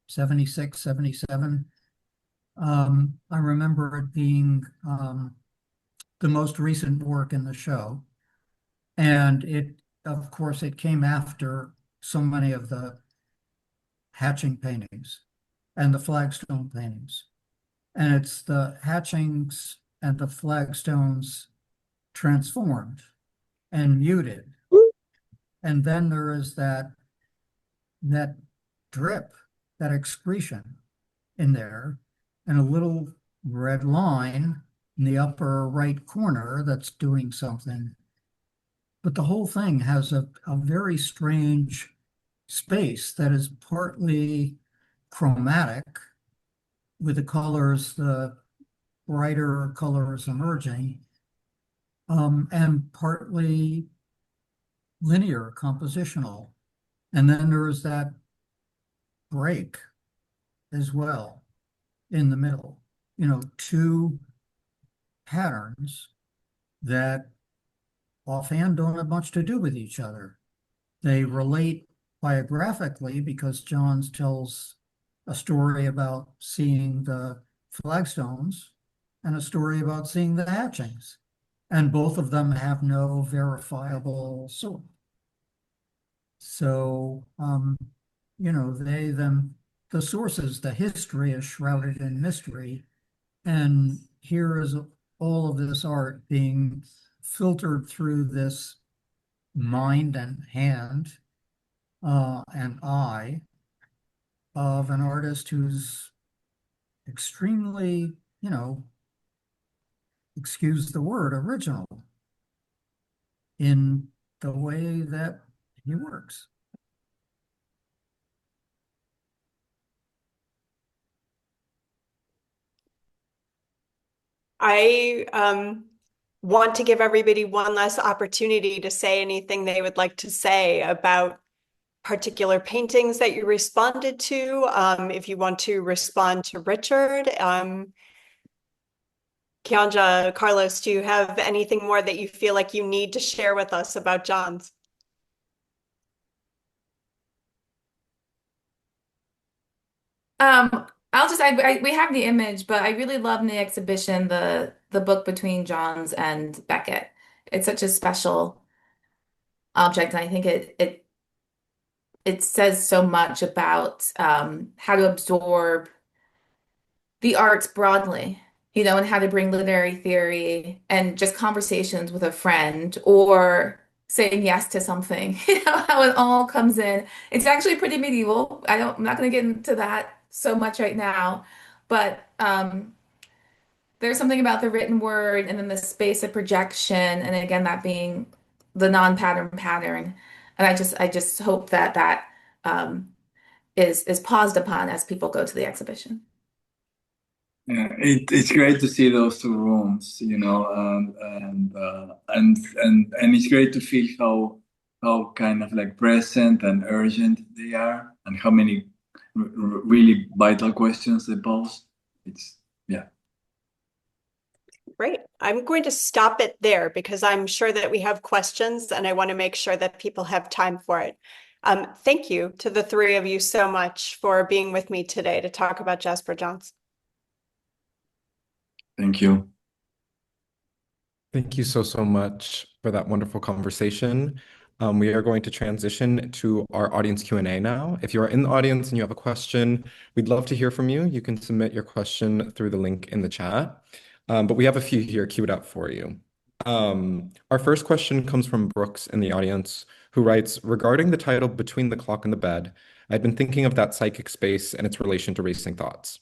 76, 77? I remember it being the most recent work in the show. And it, of course, it came after so many of the hatching paintings and the flagstone paintings. And it's the hatchings and the flagstones transformed and muted. And then there is that drip, that excretion in there, and a little red line in the upper right corner that's doing something. But the whole thing has a very strange space that is partly chromatic, with the colors, the brighter colors emerging, and partly linear, compositional. And then there is that break as well in the middle, two patterns that offhand don't have much to do with each other. They relate biographically because Johns tells a story about seeing the flagstones and a story about seeing the hatchings. And both of them have no verifiable source. So, the sources, the history is shrouded in mystery. And here is all of this art being filtered through this mind and hand and eye of an artist who's extremely, excuse the word, original in the way that he works. I want to give everybody one last opportunity to say anything they would like to say about particular paintings that you responded to. If you want to respond to Richard, Kianja, Carlos, do you have anything more that you feel like you need to share with us about Johns? We have the image, but I really love in the exhibition the book between Johns and Beckett. It's such a special object, and I think it says so much about how to absorb the arts broadly, and how to bring literary theory and just conversations with a friend or saying yes to something, how it all comes in. It's actually pretty medieval. I'm not going to get into that so much right now, but there's something about the written word and then the space of projection, and again, that being the non-pattern pattern. And I just hope that is paused upon as people go to the exhibition. Yeah, it's great to see those two rooms, and it's great to feel how kind of like present and urgent they are, and how many really vital questions they pose. Great. I'm going to stop it there because I'm sure that we have questions and I want to make sure that people have time for it. Thank you to the three of you so much for being with me today to talk about Jasper Johns. Thank you. Thank you so much for that wonderful conversation. We are going to transition to our audience Q&A now. If you are in the audience and you have a question, we'd love to hear from you. You can submit your question through the link in the chat. But we have a few here queued up for you. Our first question comes from Brooks in the audience, who writes, regarding the title Between the Clock and the Bed, I've been thinking of that psychic space and its relation to racing thoughts.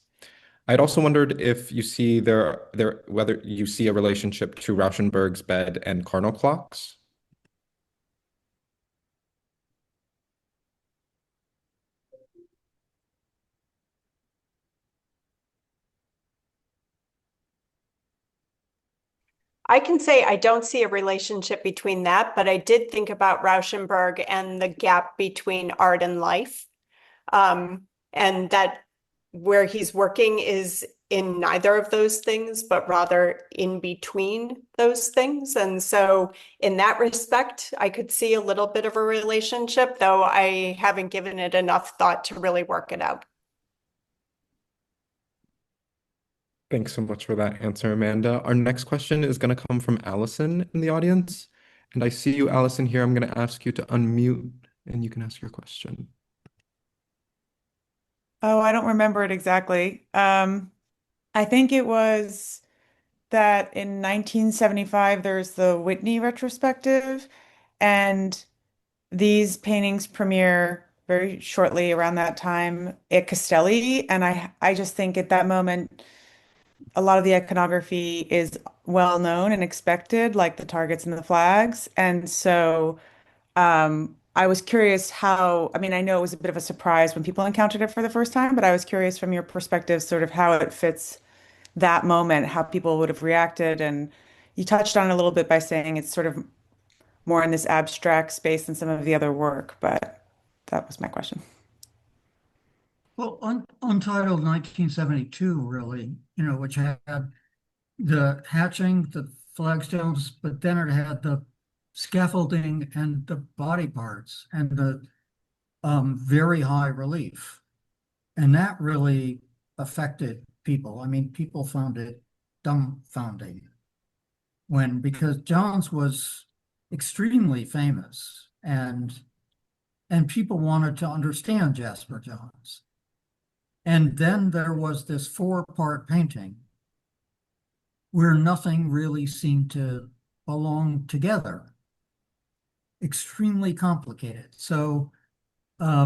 I'd also wondered if you see whether you see a relationship to Rauschenberg's bed and cardinal clocks. I can say I don't see a relationship between that, but I did think about Rauschenberg and the gap between art and life. And that where he's working is in neither of those things, but rather in between those things. And so in that respect, I could see a little bit of a relationship, though I haven't given it enough thought to really work it out. Thanks so much for that answer, Amanda. Our next question is going to come from Allison in the audience. And I see you, Allison, here. I'm going to ask you to unmute and you can ask your question. Oh, I don't remember it exactly. I think it was that in 1975, there's the Whitney retrospective, and these paintings premiere very shortly around that time at Castelli. And I just think at that moment, a lot of the iconography is well known and expected, like the targets and the flags. And so I was curious how, I mean, I know it was a bit of a surprise when people encountered it for the first time, but I was curious from your perspective, sort of how it fits that moment, how people would have reacted. And you touched on it a little bit by saying it's sort of more in this abstract space than some of the other work, but that was my question. Well, Untitled 1972, really, which had the hatching, the flagstones, but then it had the scaffolding and the body parts and the very high relief. And that really affected people. I mean, people found it dumbfounding because Johns was extremely famous and people wanted to understand Jasper Johns. And then there was this 4-part painting where nothing really seemed to belong together. Extremely complicated. So, I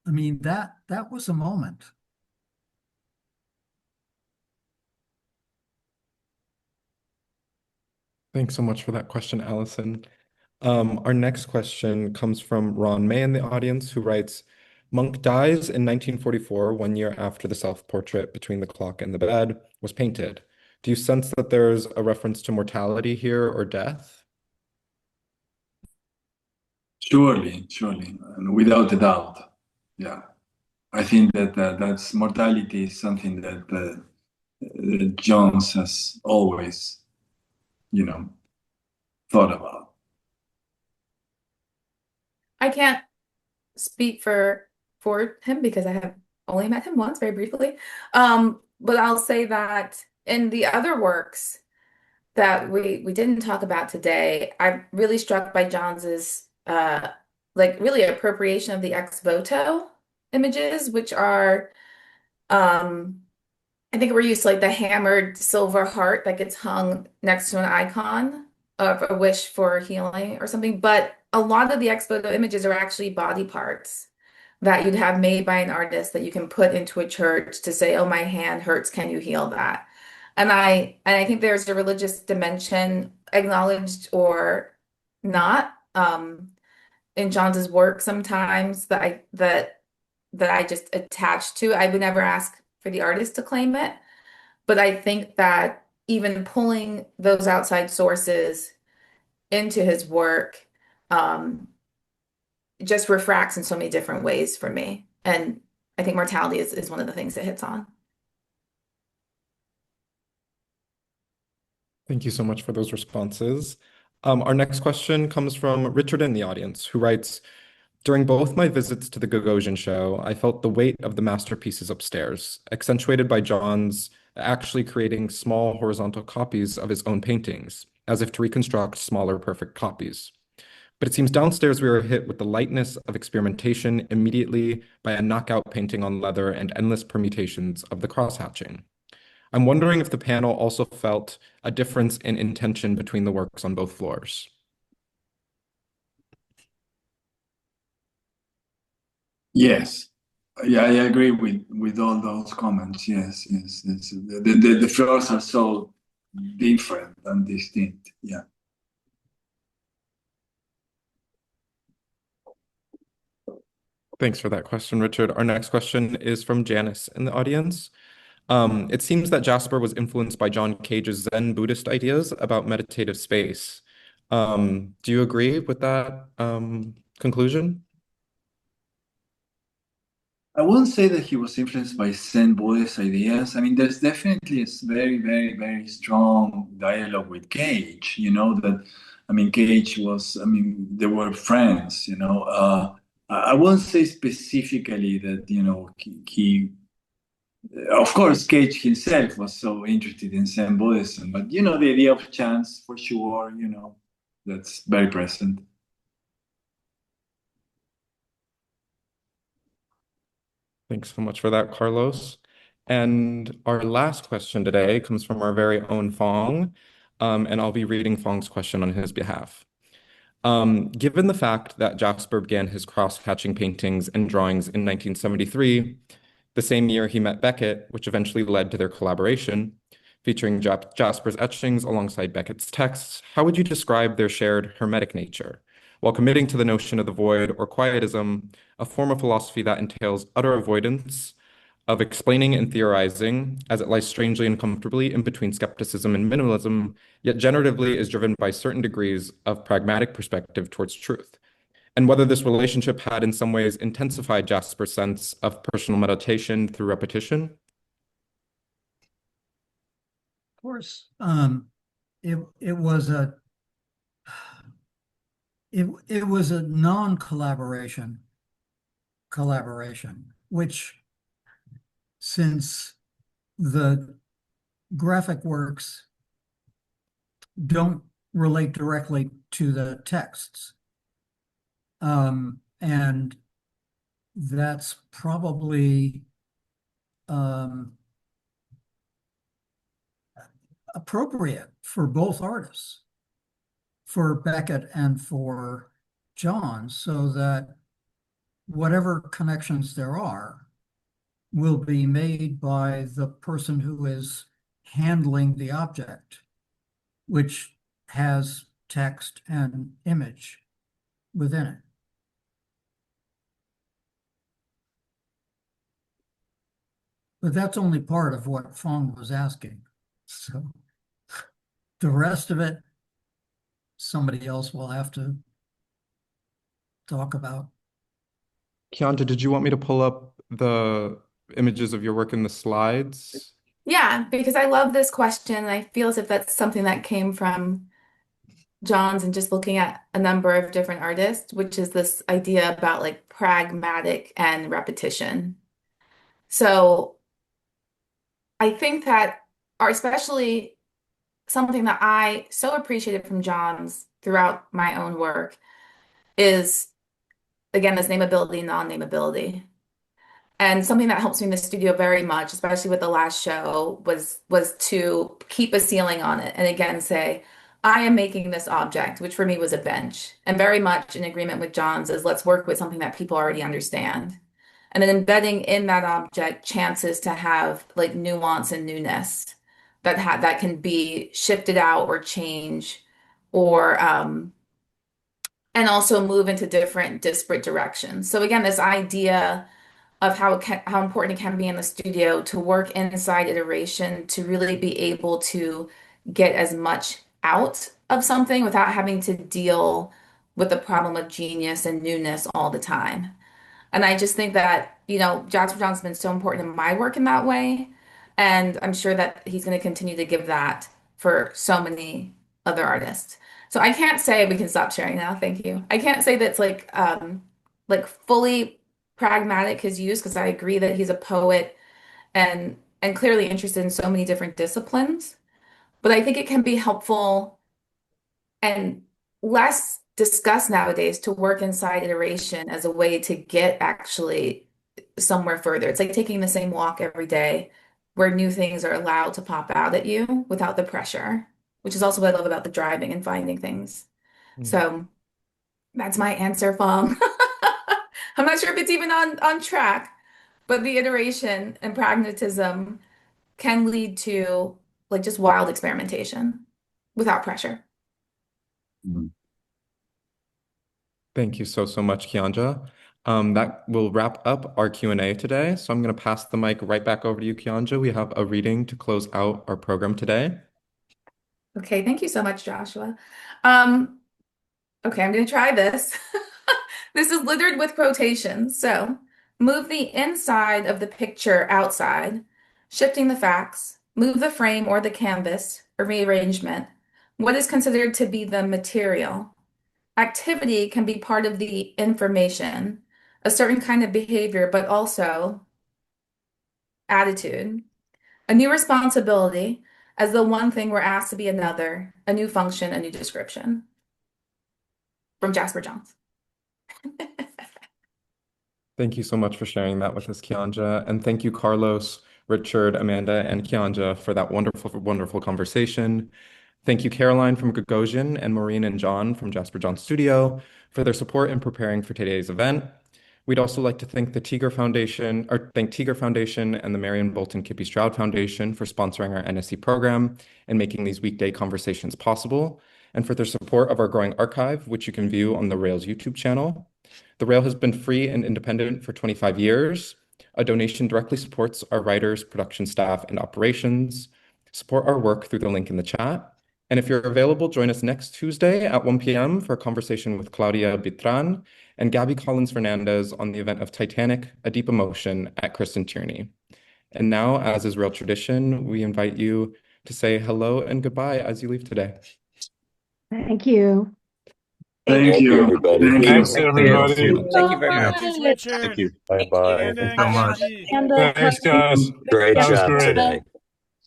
mean, that was a moment. Thanks so much for that question, Allison. Our next question comes from Ron May in the audience, who writes, Monk dies in 1944, 1 year after the self-portrait Between the Clock and the Bed was painted. Do you sense that there's a reference to mortality here or death? Surely, and without a doubt. Yeah. I think that's mortality is something that Jones has always, thought about. I can't speak for him because I have only met him once, very briefly. But I'll say that in the other works that we didn't talk about today, I'm really struck by Johns's like really appropriation of the ex voto images, which are I think we're used to like the hammered silver heart that gets hung next to an icon of a wish for healing or something. But a lot of the ex voto images are actually body parts that you'd have made by an artist that you can put into a church to say, oh, my hand hurts, can you heal that? And I think there's a religious dimension acknowledged or not in Johns's work sometimes that I just attach to. I would never ask for the artist to claim it, but I think that even pulling those outside sources into his work just refracts in so many different ways for me. And I think mortality is one of the things it hits on. Thank you so much for those responses. Our next question comes from Richard in the audience, who writes, during both my visits to the Gagosian show, I felt the weight of the masterpieces upstairs, accentuated by Johns actually creating small horizontal copies of his own paintings, as if to reconstruct smaller perfect copies. But it seems downstairs we were hit with the lightness of experimentation immediately by a knockout painting on leather and endless permutations of the cross-hatching. I'm wondering if the panel also felt a difference in intention between the works on both floors. Yes. Yeah, I agree with all those comments. Yes, yes. The floors are so different and distinct. Yeah. Thanks for that question, Richard. Our next question is from Janice in the audience. It seems that Jasper was influenced by John Cage's Zen Buddhist ideas about meditative space. Do you agree with that conclusion? I wouldn't say that he was influenced by Zen Buddhist ideas. I mean, there's definitely a very, very, very strong dialogue with Cage, that, I mean, Cage was, I mean, they were friends, I won't say specifically that, of course, Cage himself was so interested in Zen Buddhism, but, the idea of chance for sure, that's very present. Thanks so much for that, Carlos. And our last question today comes from our very own Fong, and I'll be reading Fong's question on his behalf. Given the fact that Jasper began his cross-hatching paintings and drawings in 1973, the same year he met Beckett, which eventually led to their collaboration, featuring Jasper's etchings alongside Beckett's texts, how would you describe their shared hermetic nature, while committing to the notion of the void or quietism, a form of philosophy that entails utter avoidance of explaining and theorizing, as it lies strangely and comfortably in between skepticism and minimalism, yet generatively is driven by certain degrees of pragmatic perspective towards truth? And whether this relationship had in some ways intensified Jasper's sense of personal meditation through repetition? Of course, it was a non-collaboration collaboration, which, since the graphic works don't relate directly to the texts, and that's probably appropriate for both artists, for Beckett and for Johns, so that whatever connections there are will be made by the person who is handling the object, which has text and image within it. But that's only part of what Fong was asking. So the rest of it, somebody else will have to talk about. Kianja, did you want me to pull up the images of your work in the slides? Yeah, because I love this question. I feel as if that's something that came from Johns and just looking at a number of different artists, which is this idea about like pragmatic and repetition. So I think that, or especially something that I so appreciated from Johns throughout my own work is, again, this nameability, non-nameability. And something that helps me in the studio very much, especially with the last show, was to keep a ceiling on it and again say, I am making this object, which for me was a bench, and very much in agreement with John's is let's work with something that people already understand. And then embedding in that object chances to have like nuance and newness that can be shifted out or change or and also move into different disparate directions. So again, this idea of how important it can be in the studio to work inside iteration to really be able to get as much out of something without having to deal with the problem of genius and newness all the time. And I just think that, Jasper John's been so important in my work in that way. And I'm sure that he's going to continue to give that for so many other artists. So I can't say we can stop sharing now. Thank you. I can't say that's like fully pragmatic his use because I agree that he's a poet and clearly interested in so many different disciplines. But I think it can be helpful and less discussed nowadays to work inside iteration as a way to get actually somewhere further. It's like taking the same walk every day where new things are allowed to pop out at you without the pressure, which is also what I love about the driving and finding things. So that's my answer, Fong. I'm not sure if it's even on track, but the iteration and pragmatism can lead to like just wild experimentation without pressure. Thank you so much, Kianja. That will wrap up our Q&A today. So I'm going to pass the mic right back over to you, Kianja. We have a reading to close out our program today. Okay, thank you so much, Joshua. Okay, I'm going to try this. This is littered with quotations. So, move the inside of the picture outside, shifting the facts, move the frame or the canvas, or rearrangement. What is considered to be the material? Activity can be part of the information, a certain kind of behavior, but also attitude. A new responsibility, as the one thing we're asked to be another, a new function, a new description. From Jasper Johns. Thank you so much for sharing that with us, Kianja. And thank you, Carlos, Richard, Amanda, and Kianja for that wonderful conversation. Thank you, Caroline from Gagosian and Maureen and John from Jasper Johns Studio for their support in preparing for today's event. We'd also like to thank the Tiger Foundation, and the Marion Bolton Kippy Stroud Foundation for sponsoring our NSE program and making these weekday conversations possible, and for their support of our growing archive, which you can view on the Rail's YouTube channel. The Rail has been free and independent for 25 years. A donation directly supports our writers, production staff, and operations. Support our work through the link in the chat. And if you're available, join us next Tuesday at 1 p.m. for a conversation with Claudia Bitran and Gabby Collins Fernandez on the event of Titanic, A Deep Emotion at Kristen Tierney. And now, as is Rail tradition, we invite you to say hello and goodbye as you leave today. Thank you. Thank you, everybody. Thank you. Thanks, everybody. Thank you very much. Thanks, Thank Richard. you. Bye-bye. And so much. Angie. Thanks, guys. Great That was job great. today.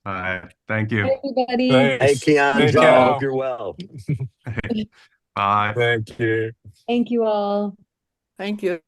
All right. Thank you. Everybody. Hey, Thanks. Take Kianja, care. hope you're well. Bye. Thank you. Thank you all. Thank you.